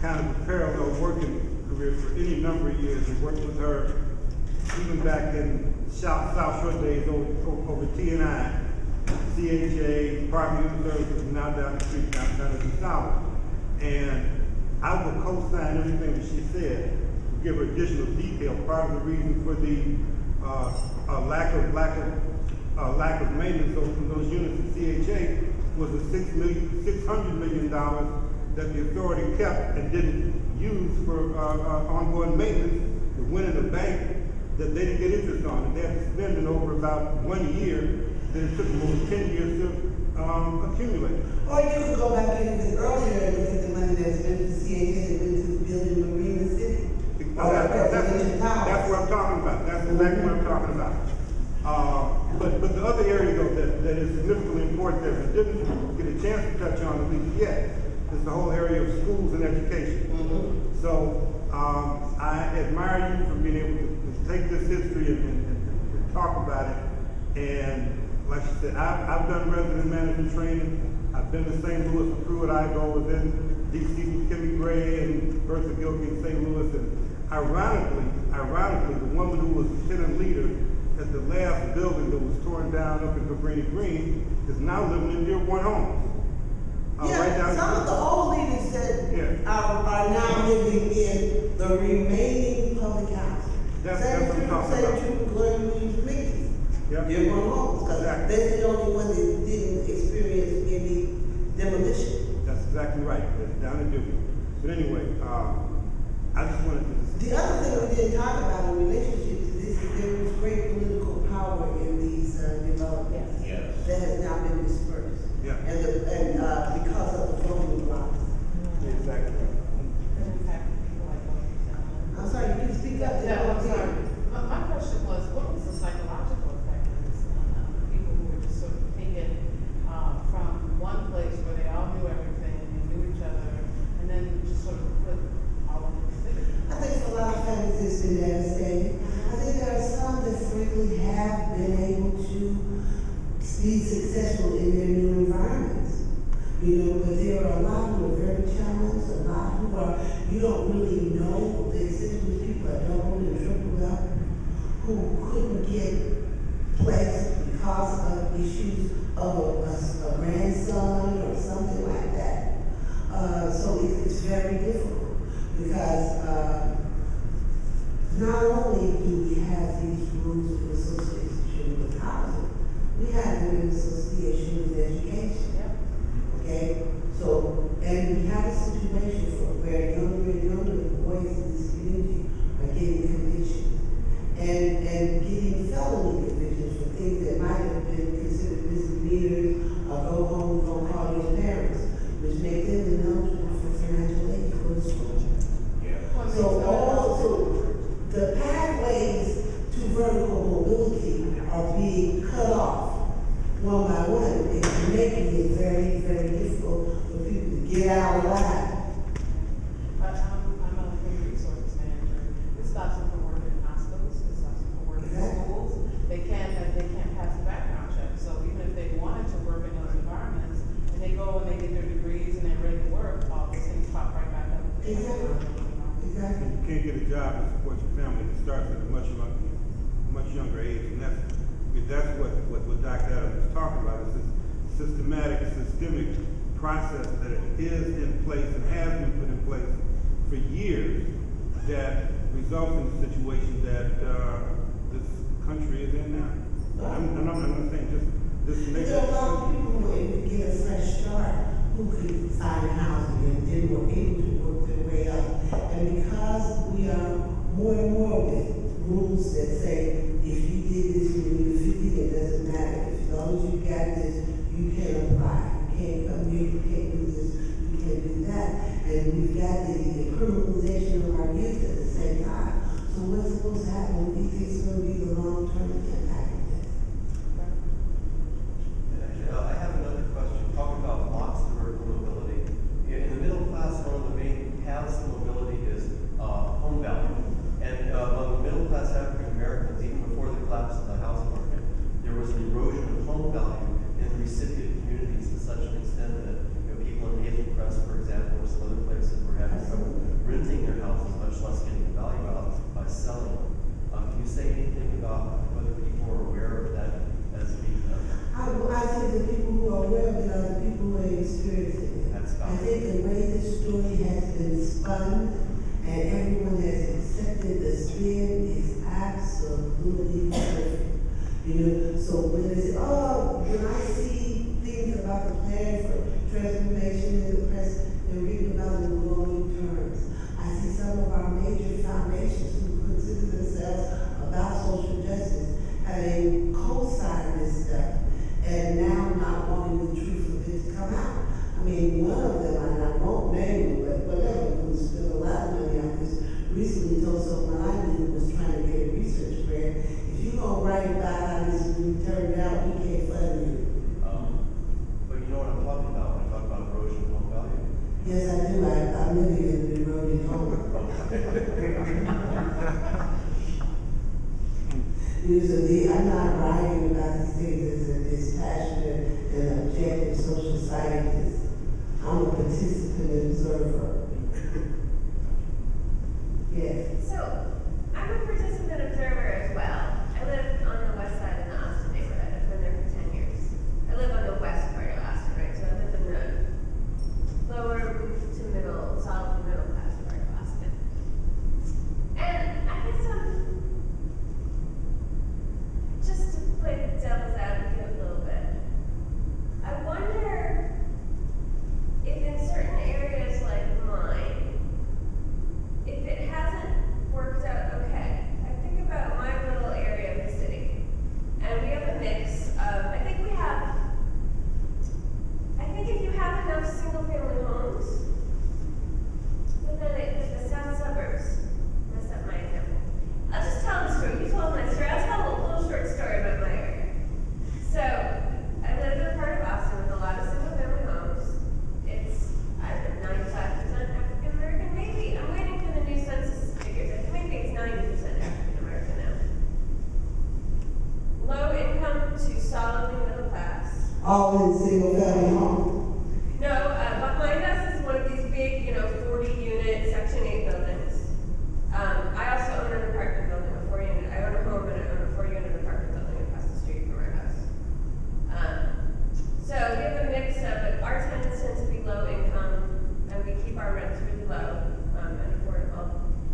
kind of a parallel working career for any number of years. We worked with her even back in South Shore days over T&I, CHA, Department of Services, and now down the street, down at DuSable. And I will co-sign everything that she said, give her additional detail. Part of the reason for the lack of maintenance on those units at CHA was the $600 million that the authority kept and didn't use for ongoing maintenance. It went in the bank that they didn't get interest on, and they had to spend it over about 1 year. Then it took them over 10 years to accumulate. Or you could go back in earlier and look at the money that's been to CHA and been to building Marina City. That's what I'm talking about. That's exactly what I'm talking about. But the other area though that is significantly important that we didn't get a chance to touch on at least yet is the whole area of schools and education. Mm-hmm. So I admire you for being able to take this history and talk about it. And like she said, I've done resident management training. I've been to St. Louis with Pruitt Igo, was in DC with Kimmy Gray and Bertha Gilkey in St. Louis. And ironically, the woman who was the tenant leader at the last building that was torn down up in Cabrini Green is now living in Dear One Homes. Right down some of the old leaders that are now living in the remaining public housing. That's what I'm talking about. Same true Gloria Louise Mickey. Yep. Dear One Homes, because Exactly. that's the only one that didn't experience any demolition. That's exactly right. That's down in Duke. But anyway, I just wanted to. The other thing we didn't talk about in relationship to this is there was great political power in these developments that has now been dispersed. Yeah. And because of the voting blocks. Exactly. I'm sorry, you can speak up. No, I'm sorry. My question was, what was the psychological effect of this on people who were just sort of taken from one place where they all knew everything, they knew each other, and then just sort of put all of the city? I think for a lot of families it's been devastating. I think there are some that frankly have been able to be successful in their new environments. You know, but there are a lot who are very challenged, a lot who are, you don't really know the extent to which people are doubled and tripled up, who couldn't get placed because of issues of a grandson or something like that. So it's very difficult because not only do we have these rules of association with housing, we have them in association with education. Okay? So, and we have a situation where younger and younger boys in this community are getting convictions and getting felony convictions for things that might have been considered misdemeanors or go home, go call your parents, which make them ineligible for financial aid for the school. Yeah. So all it's making it very, very difficult for people to get out alive. I'm a human resources manager. It stops them from working in hospitals, it stops them from working in Exactly. schools. They can't pass the background check. So even if they wanted to work in those environments, and they go and they get their degrees and they're ready to work, all these things pop right back up. Exactly. Exactly. You can't get a job to support your family. It starts at a much younger age, and that's what Dr. Adams is talking about. Is this systematic, systemic process that is in place and has been put in place for years that results in the situation that this country is in now. I'm not saying just make There are a lot of people who were able to get a fresh start, who could find housing and then were able to work their way up. And because we are more and more with rules that say, if you did this, you need a 50, it doesn't matter. As long as you got this, you can apply. You can't come here, you can't do this, you can't do that. And we've got the criminalization of our youth at the same time. So what's supposed to happen? What do you think is going to be the long-term impact of this? I have another question. Talking about blocks to vertical mobility. In the middle class, one of the main paths to mobility is home value. And among the middle class African Americans, even before the collapse of the housing market, there was an erosion of home value in the recipient communities to such an extent that people in Hazel Crest, for example, or some other places were having trouble renting their houses, much less getting the value out by selling them. Can you say anything about whether people are aware of that as being done? I think the people who are aware of it are the people who are experiencing it. That's I think the way this story has been spun and everyone has accepted the spin is absolutely perfect. You know, so when they say, oh, when I see things about the plan for transformation in the press, they're reading about it in glowing terms. I see some of our major foundations who consider themselves about social justice having co-signed this stuff and now not wanting the truth of it to come out. I mean, one of them, and I won't name him, but whatever, who spent a lot of money on this, recently told someone I knew was trying to get a research grant, if you're going to write about how this really turned out, we can't fund you. But you know what I'm talking about when I talk about erosion of home value? Yes, I do. I'm living in the eroded home. Usually, I'm not writing about these things as a dispassionate and objective social scientist. I'm a participant and observer. Yes. So, I'm a participant observer as well. I live on the west side of the Austin neighborhood. I've been there for 10 years. I live on the west part of Austin, right? So I live in the lower to middle, solid middle class part of Austin. And I guess just to play devil's advocate a little bit, I wonder if in certain areas like mine, if it hasn't worked out okay. I think about my little area of the city, and we have a mix of, I think if you have enough single-family homes, but then the south suburbs, messed up my example. I'll just tell the story. You told my story. I'll tell a little short story about my area. So, I live in a part of Austin with a lot of single-family homes. It's, I don't know, 95% African American, maybe. I'm waiting for the new census figures. I think maybe it's 90% African American now. Low income to solidly middle class. All in single family home. No, behind us is one of these big, 40-unit Section 8 buildings. I also own an apartment building, a 4-unit. I own a home and I own a 4-unit apartment building across the street from our house. So we have a mix of, our tenants tend to be low income, and we keep our rents really low and affordable.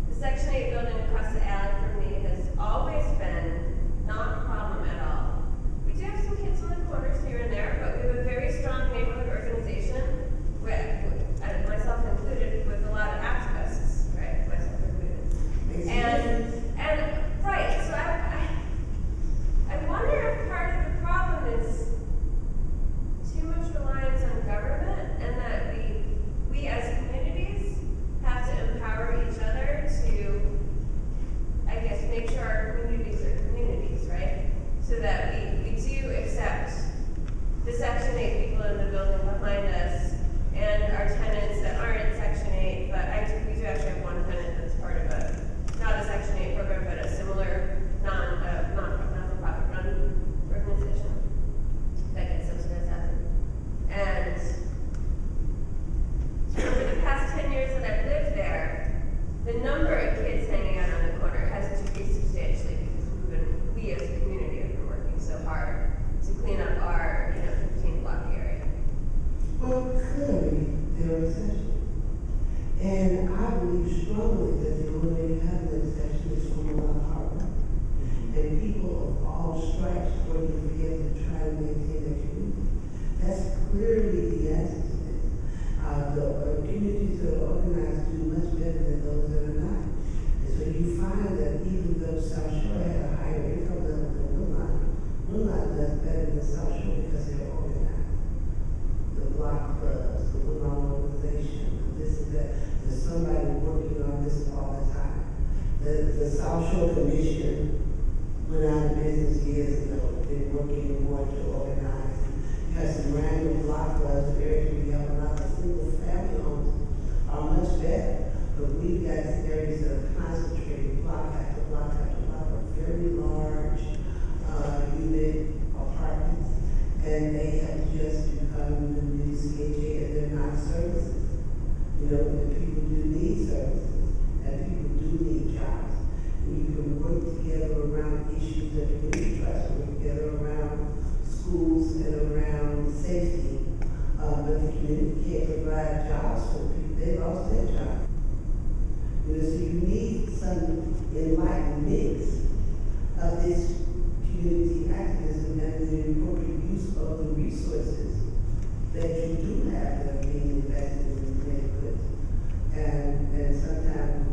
The Section 8 building across the alley from me has always been not a problem at all. We do have some kids in the corners here and there, but we have a very strong neighborhood organization 8 people in the building behind us, and our tenants that aren't Section 8, but we do actually have one tenant that's part of not a Section 8 program, but a similar non-for-profit run organization that gets subsidized housing. And over the past 10 years that I've lived there, the number of kids hanging out on the corner has decreased substantially because we as a community have been working so hard to clean up our 15 block area. Well, clearly, they're essential. And I believe strongly that the only way you have an exception is from a lot of hard work. And people of all stripes working together to try to maintain their community. That's clearly the answer to this. The communities that are organized do much better than those that are not. And so you find that even though South Shore had a higher income level than Woodlawn does better than South Shore because they're organized. The block clubs, the Woodlawn organization, this and that. There's somebody working on this all the time. The South Shore Commission went out of business years ago. They're working more to organize. You have some random block clubs, areas where you have a lot of single family homes are much better. But we've got areas that are concentrated block after block after block of very large unit apartments. And they have just become the new CHA, and they're not services. And people do need services, and people do need jobs. And you can work together around issues that community tries to work together around schools and around safety. But the community can't provide jobs for people. They lost their job. So you need some enlightened mix of this community activism and the appropriate use of the resources that you do have that are being invested in the neighborhoods. And sometimes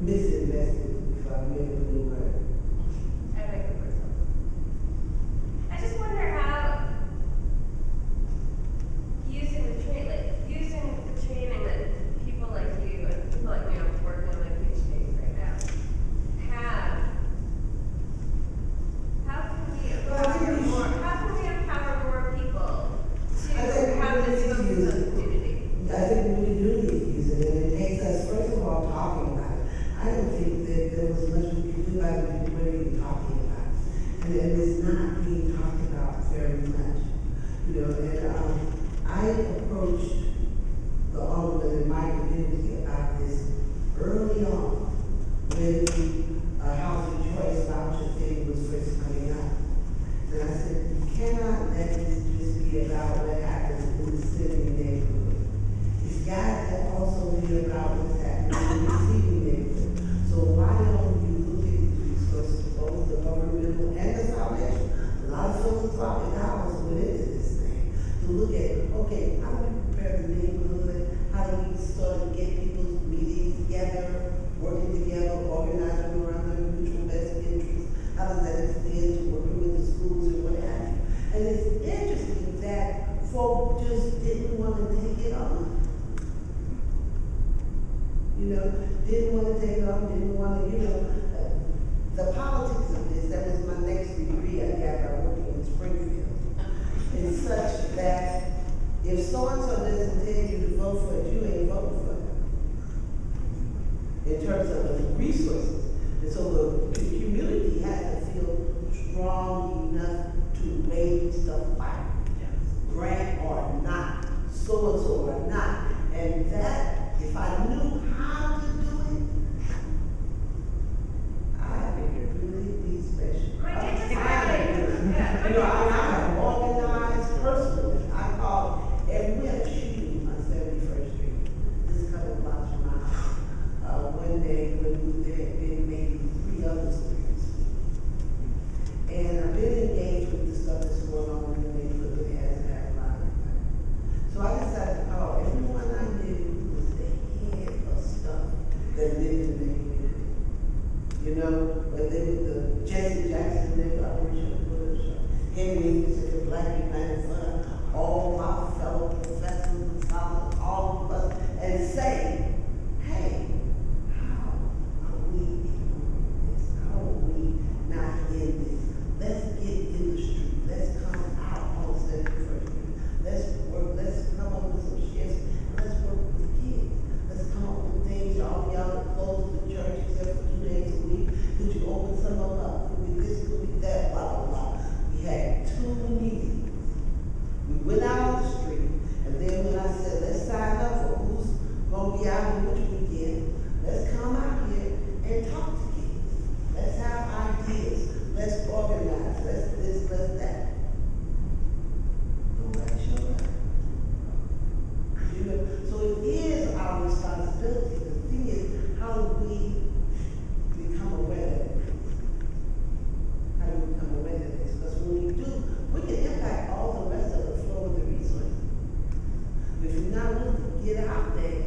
misinvested, if I may use the word. I like the word. I just wonder how using the training that people like you and people like me are working on my PhD right now have. How can we empower more people to have this focus on the community? I think we do need to use it, and it takes us, first of all, talking about it. I don't think that there was much we could do about it if we weren't even talking about it. And it's not being talked about very much. And I approached the alderman in my community about this early on when the housing choice voucher thing was first coming up. And I said, you cannot let this just be about what happens in the city neighborhood. It's got to also be about what's happening in the city neighborhood. So why don't you look at these resources, both the governmental and the foundation? A lot of philanthropic dollars went into this thing. To look at, okay, how do we prepare the neighborhood? How do we sort of get people meeting together, working together, organizing around their mutual best interests? How does that extend to working with the schools and what have you? And it's interesting that folk just didn't want to take it on. Didn't want to take it on, didn't want to, the politics of this, that was my next degree I got by working in Springfield. It's such that if so-and-so doesn't tell you to vote for it, you ain't voting for it. In terms of the resources. And so the community has to feel strong enough to wage the fight. Grant or not, so-and-so or not. And that, if I knew how to do it, I think it really be special. I'm organized personally. I call every shooting on 71st Street. This is a couple blocks from my house. One day when there had been maybe 3 other students. And I've been engaged with the stuff that's going on in the neighborhood, but it hasn't had a lot of impact. So I decided to call everyone I knew who was the head of stuff get out there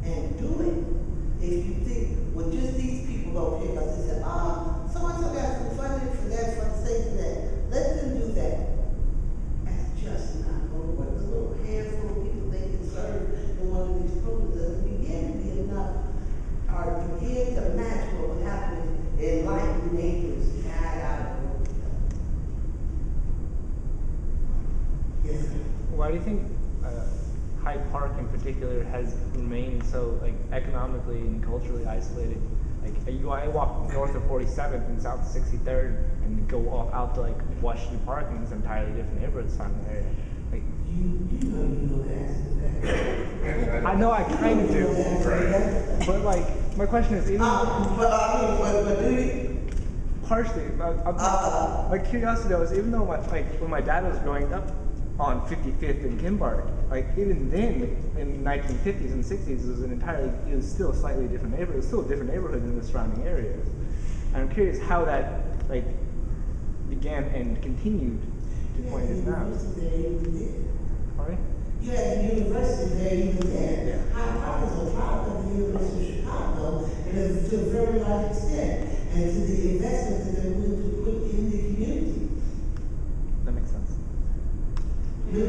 and do it. If you think, well, just these people over here, because they said, oh, so-and-so got some funding for that, for the sake of that. Let them do that. That's just not going to work. The little handful of people they can serve in one of these programs doesn't begin to be enough, or begin to match what was happening in like neighbors died out of work. Yes, sir. Why do you think Hyde Park in particular has remained so like economically and culturally isolated? Like I walk north of 47th and south of 63rd and go off out to like Washington Park and it's entirely different neighborhoods around the area. Like You know the answer to that. I know I kind of do, but like my question is even But do you? partially. My curiosity though is even though when my dad was growing up on 55th and Kimbark, like even then in the 1950s and 60s it was still a slightly different neighborhood. It was still a different neighborhood than the surrounding areas. And I'm curious how that like began and continued to the point it is now. Sorry? You had the university there even then. Yeah. Hyde Park is a product of the University of Chicago, and to a very large extent, and to the investment that they're willing to put in the community. That makes sense. You know,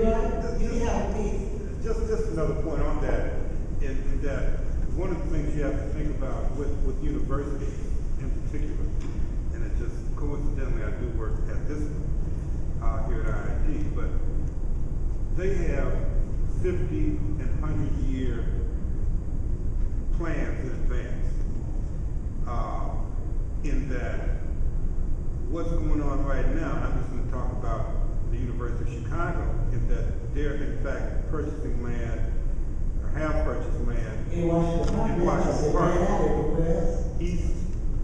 you have to be. Just another point on that, in that one of the things you have to think about with universities in particular, and it just coincidentally I do work at this here at IIT, but they have 50 and 100-year plans in advance. In that, what's going on right now, and I'm just going to talk about the University of Chicago, in that they're in fact purchasing land, or have purchased land In Washington Park, east,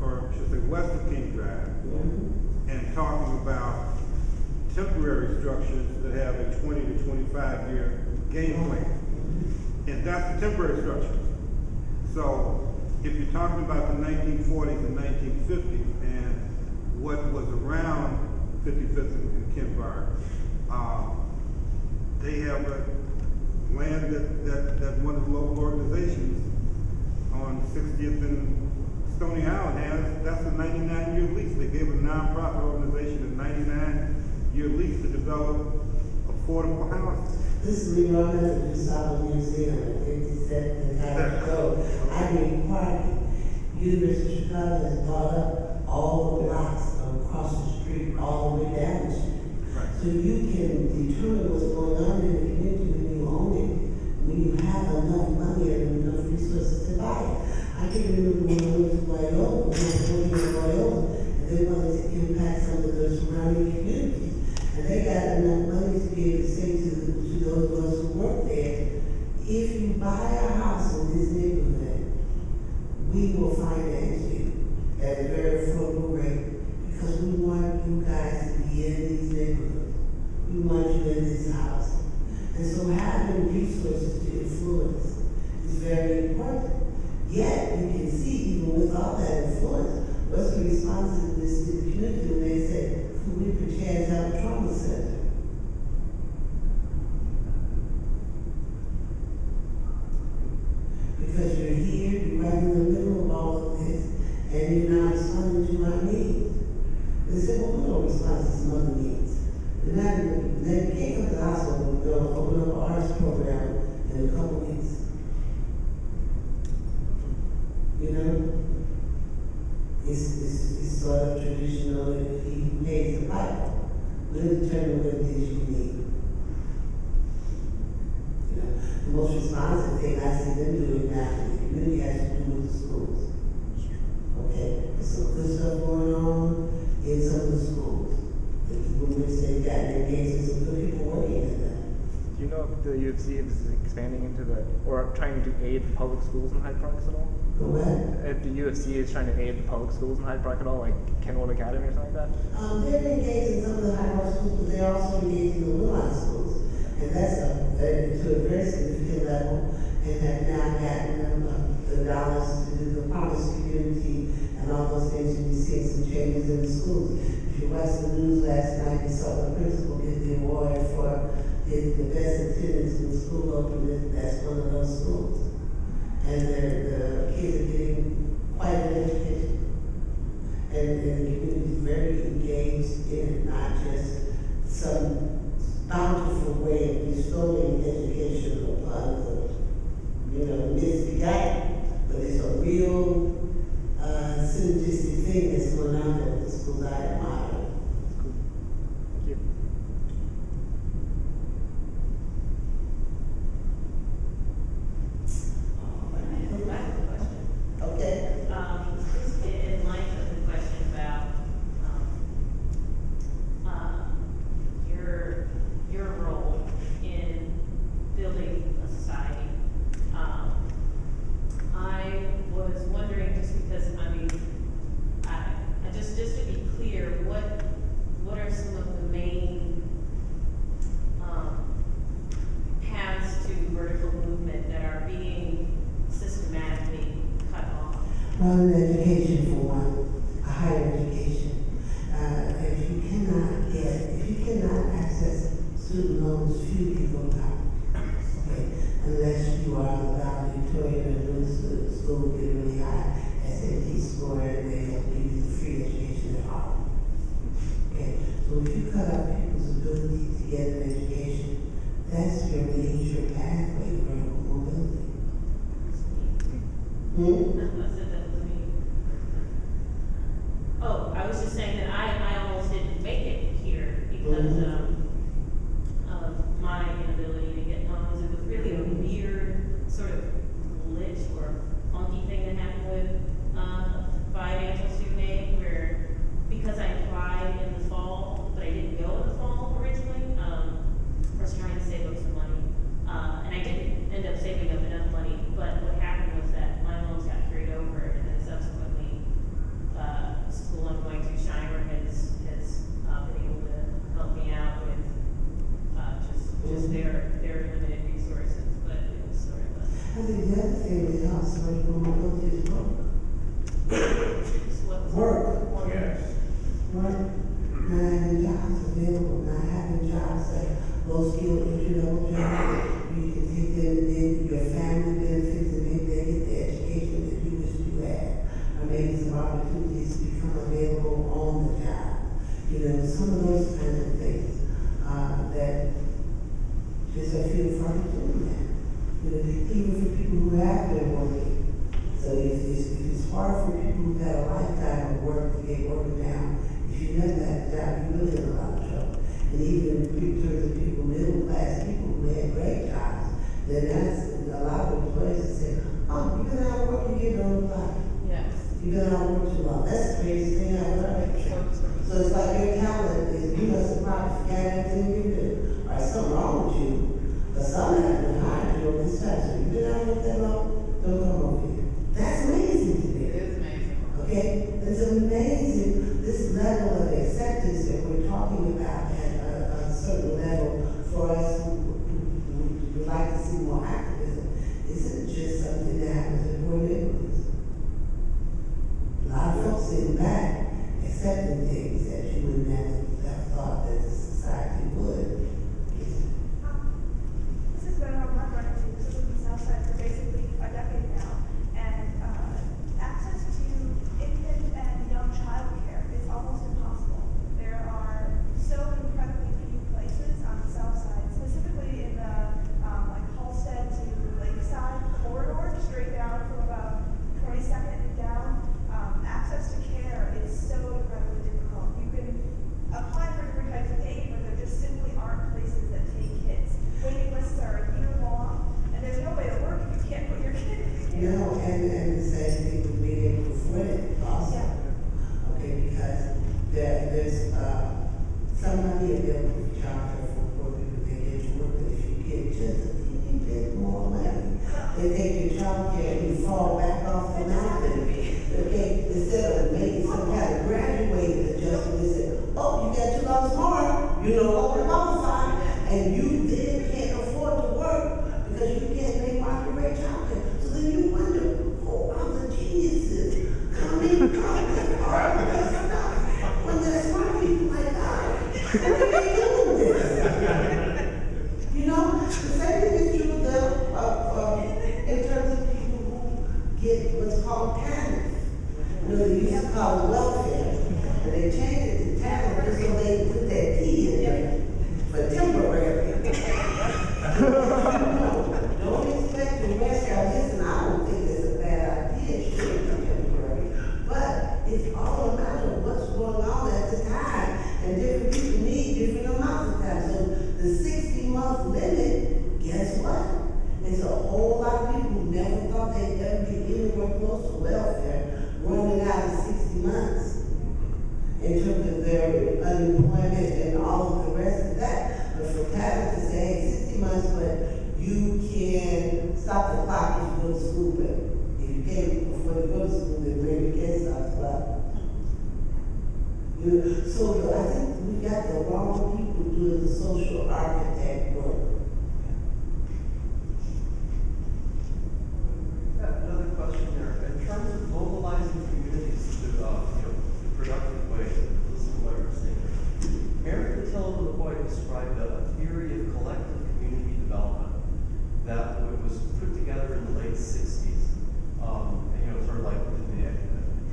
or I should say west of King Drive, and talking about temporary structures that have a 20 to 25-year game plan. And that's the temporary structures. So if you're talking about the 1940s and 1950s and what was around 55th and Kimbark, they have a land that one of the local organizations on 60th and Stony Island has. That's a 99-year lease. They gave a nonprofit organization a 99-year lease to develop affordable housing. This is New York at the DuSable Museum at 57th and Howard Road. I mean, University of Chicago has bought up all the blocks across the street, all the way down the street. Right. So you can determine what's going on in the community when you own it, when you have enough money and enough resources to buy it. I can remember when I went to Loyola, when I was working at Loyola, and they wanted to impact some of the surrounding communities. And they got enough money to be able to say to those of us who work there, if you buy a house in this neighborhood, we will finance you at a very affordable rate because we want you guys to be in these neighborhoods. We want you in this house. And so having resources to influence is very important. Yet you can see even with all that influence, what's the responsiveness to the community when they say, could we perchance have a trauma center? Because you're here, you're right in the middle of all of this, and you're not responding to my needs. They say, well, we don't respond to some other needs. They can't come to the hospital and go open up an arts program in a couple weeks. You know? It's sort of traditional, he pays the piper. We'll determine what it is you need. You know, the most responsive thing I see them doing now in the community has to do with the schools. Okay? There's some good stuff going on in some of the schools. The people in which they've gotten engaged in some good people working in them. Do you know if the UFC is expanding into or trying to aid the public schools in Hyde Park at all? Go ahead. If the UFC is trying to aid the public schools in Hyde Park at all, like Kenwood Academy or something like that? They're engaged in some of the high school schools, but they're also engaged in the Woodline schools. And that's to a very significant level, and have now gotten the dollars to do the promise community and all those things. You'll be seeing some changes in the schools. If you watched the news last night, you saw the principal get the award for the get the best attendance in the school open, that's one of those schools. And the kids are getting quite an education. And the community is very engaged in it, not just some bountiful way of bestowing education upon the, misguided, but it's a real synergistic thing that's going on there with the schools. I admire. Thank you. I have a question. Okay. Just in light of the question about your role in building a society, I was wondering, just because just to be clear, what are some of the main paths to vertical movement that are being systematically cut off? Well, in education for one, a higher education. If you cannot access student loans, few people got, okay, unless you are the valedictorian and when school get really high, SAT score, and they give you the free education at home. Okay, so if you cut off people's ability to get an education, that's your major pathway to vertical mobility. Oh, I was just saying that I almost didn't make it here because of my inability to get loans. It was really a weird sort of glitch or funky thing that happened with financial student aid, where because I applied in the fall, but I didn't go in the fall originally, I was trying to save up some money, and I didn't end up saving up enough money. But what happened was that my loans got carried over, and then subsequently, the school I'm going to, Shimer, has been able to help me out with just their limited resources. But it was sort of a I think the other thing that helps vertical mobility is work. Work. Yes. Work. Not having jobs available, not having jobs like low skill entry-level jobs. You can take them and then your family benefits and maybe they get the education that you wish you had. Or maybe some opportunities become available on the job. Some of those kinds of things that just a few firms doing that. Even for people who have been working. So if it's hard for people who've had a lifetime of work to get work now, if you never had a job, you're really in a lot of trouble. And even in terms of people, middle class people who had great jobs, then that's a lot of employers that say, oh, you've been out of work, you get no reply. yes. You've been out of work too long. That's the craziest thing I've heard. So it's like your talent is, you must have probably forgot everything you do. Or something wrong with you. But some have been hired you on this time. So you've been out of work that long, don't come over here. That's amazing to me. It is amazing. Okay? It's amazing, this level of acceptance that we're talking about at a certain level for us who would like to see more activism isn't just something that happens in poor neighborhoods. A lot of folks sitting back accepting things that you wouldn't have thought that the society would. This has been on my running to this is in the South Side for basically a decade now, and access to infant and young child care is almost impossible. There are so incredibly few places on the South Side, specifically in the like Halstead to Lakeside corridor, straight down from about 22nd and down. Access to care is so incredibly difficult. You can apply for different types of aid, but there just simply aren't places that take kids. Waiting lists are a year long, and there's no way to work if you can't put your kid in care. And the same thing with being able to afford it also. Yeah. Okay, because there's some money available for childcare for poor people that get to work, but if you get just a teeny bit more money, they take your childcare and you fall back off the mountain. Okay, instead of making some kind of graduated adjustment, they say, oh, you got $2 more, you no longer qualify, and you then can't afford to work because you can't make market rate childcare. So then you wonder, who are the geniuses coming from this part of this stuff when there's smart people like us? What are they doing this? guess what? There's a whole lot of people who never thought they'd ever get anywhere close to welfare running out in 60 months in terms of their unemployment and all of the rest of that. But for parents to say, hey, 60 months, but you can stop the clock if you go to school, but if you can't before you go to school, then maybe you can't stop the clock. You know, so I think we got the wrong people doing the social architect work. Another question there. In terms of mobilizing communities to, in productive ways, listen to what you're saying. Mary Patil McCoy described a theory of collective community development that was put together in the late 60s. Sort of like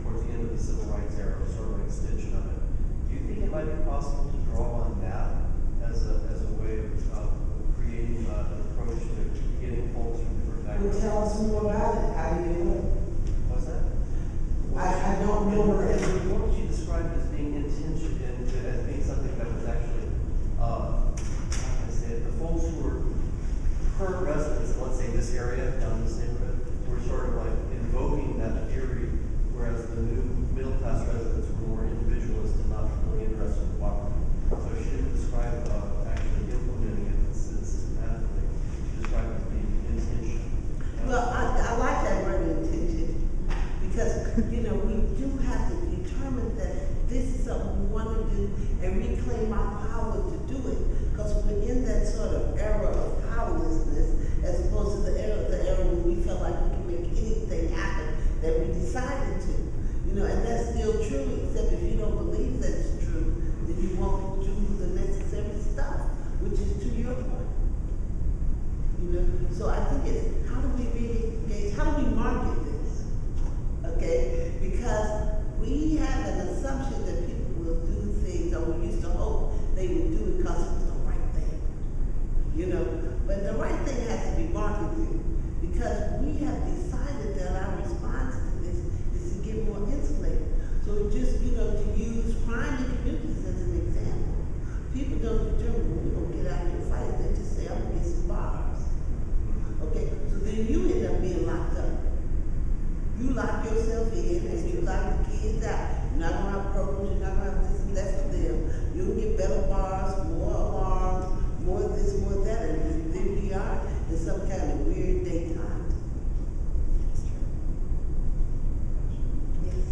towards the end of the civil rights era, sort of an extension of it. Do you think it might be possible to draw on that as a way of creating an approach to getting folks from different Well, backgrounds? tell us more about it. How do you do it? What's that? I don't know what it is. What would you describe as being intention and as being something that was actually, how can I say it, the folks who were current residents, let's say this area, down this neighborhood, were sort of like invoking that theory, whereas the new middle class residents were more individualist and not really interested in cooperating. So she didn't describe actually implementing it systematically. She described it as being intention. Well, I like that word intention because, we do have to determine that this is something we want to do and reclaim our power to do it, because we're in that sort of era of powerlessness as opposed to the era when we felt like we could make anything happen that we decided to. And that's still true, except if you don't believe that it's true, then you won't do the necessary stuff, which is to your point. So I think it's how do we really engage, how do we market this? Okay? Because we have an assumption that people will do things, or we used to hope they would do it because it was the right thing. But the right thing has to be marketed, because we have decided that our response to this is to get more insulated. So just, to use crime in communities as an example, people don't determine, well, we don't get out here and fight, they just say, I'm gonna get some bars. Okay, so then you end up being locked up. You lock yourself in and you lock the kids out. You're not gonna have programs, you're not gonna have this and that for them. You'll get better bars, more alarms, more this, more that, and there we are in some kind of weird daytime. Yes.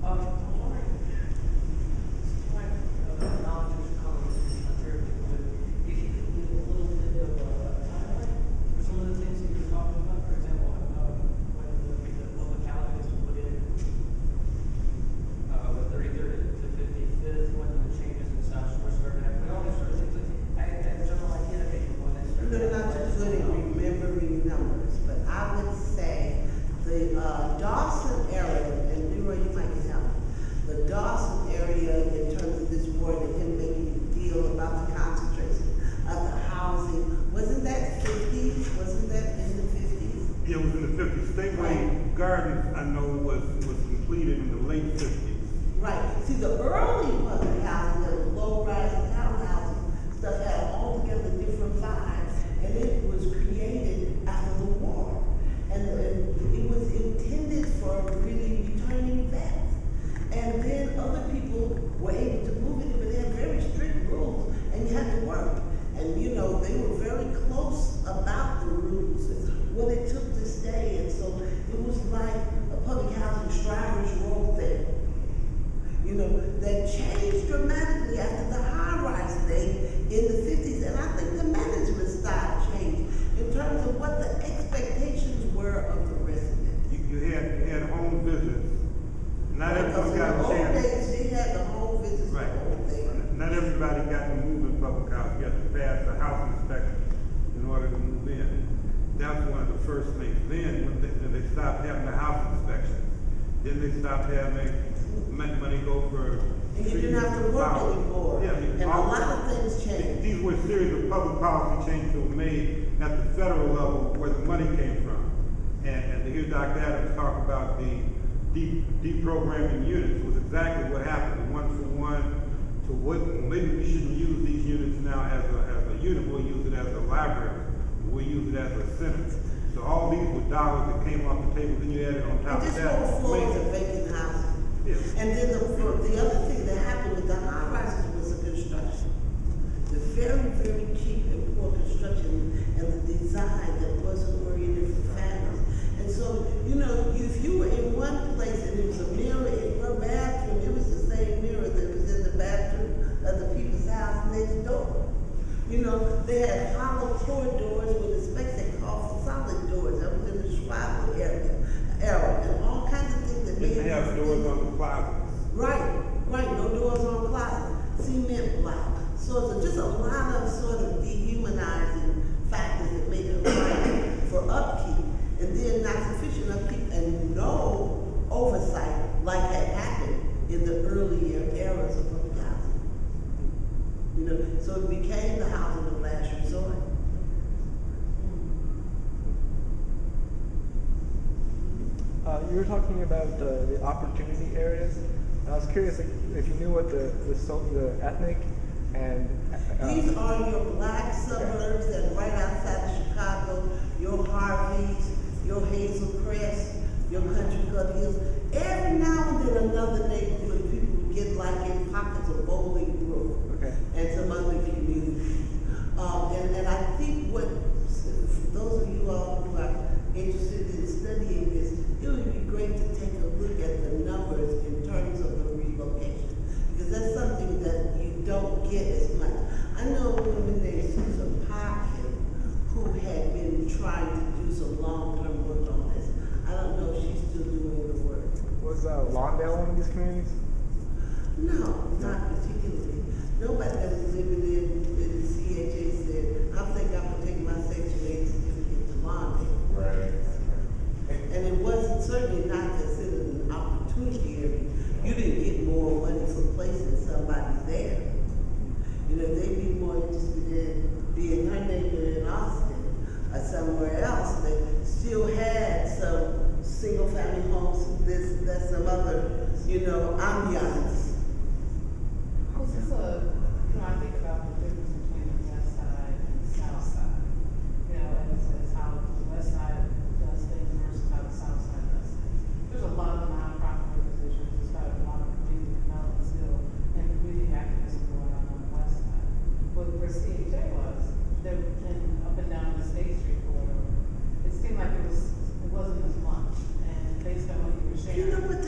I was wondering, knowledge is common, if you could give a little bit of a timeline for some of the things that you're talking about, for example, when the locality was put in, the 33rd to 55th, when the changes in South Shore started happening, all these sort of things. I have a general idea of when they started. You're not too good at remembering numbers, but I would say the Dawson area, and Leroy, you might can help. The Dawson area, in terms of this war and him making a deal about the concentration of the housing, wasn't that 50s? Wasn't that in the 50s? It was in the 50s. Stateway Gardens, I know, was completed in the late 50s. Right. See, the early public housing, that was low-rise townhousing, stuff had altogether different vibes, and it was created after the war. And it was intended for really returning vets. And then other people were able to move it, but they had very strict rules, and you had to work. And they were very close about the rules and what it took to stay. And so it was like a public housing Shriver's Road there. That changed dramatically after the high-rise thing in the 50s. And I think the management style changed in terms of what the expectations were of the residents. You had home visits. Not everyone got a chance. In the old days, they had the home visits, right. the whole thing. Not everybody got to move in public house. You have to pass a house inspection in order to move in. That was one of the first things. Then when they stopped having the house inspections, then they stopped having money go for. And you didn't have to work anymore. Yeah, and a lot of things changed. These were a series of public policy changes that were made at the federal level where the money came from. And to hear Dr. Adams talk about the deprogramming units was exactly what happened. The one-for-one to what, maybe we shouldn't use these units now as a unit, we'll use it as a library. we use it as a center. So all these were dollars that came off the table, then you added on top And of this that. whole floor is a Maybe. vacant house. Yeah. And then the other thing that happened with the high rises was the construction. The very, very cheap and poor construction and the design that wasn't oriented for families. And so, you know, if you were in one place and there was a mirror in your bathroom, it was the same mirror that was in the bathroom of the people's house next door. You know, they had hollow core doors with the specs they called for solid doors. That was in the Schwab era, and all kinds of things that made They have doors on the closets. Right, no doors on closet, cement block. So it's just a lot of sort of dehumanizing factors that make it right for upkeep, and then not sufficient upkeep and no oversight like had happened in the earlier eras of public housing. You know, so it became the housing of last resort. You were talking about the opportunity areas. I was curious if you knew what the ethnic and These are your black suburbs that are right outside of Chicago, your Harveys, your Hazel Crest, your Country Club Hills. Every now and then another neighborhood people would get like in pockets of Bowling Grove and some other communities. And I think what, for those of you all who are interested in studying this, it would be great to take a look at the numbers in terms of the relocation, because that's something that you don't get as much. I know a woman named Susan Parkin who had been trying to do some long-term work on this. I don't know if she's still doing the work. was Lawndale one of these communities? No, not particularly. Nobody that was living in the CHA said, I think I'm gonna take my Section 8 certificate to Lawndale. Right. And it wasn't certainly not considered an opportunity area. You didn't get more money for placing somebody there. You know, they'd be more interested in being her neighbor in Austin or somewhere else that still had some single family homes, that's some other, you know, ambiance. This is I think about the difference between the west side and the south side. You know, as how the west side does things versus how the south side does things. There's a lot of nonprofit organizations, there's got a lot of community development still and community activism going on the west side. But where CHA was, there and up and down the State Street corridor, it seemed like it wasn't as much. And based on what you were sharing. You know, but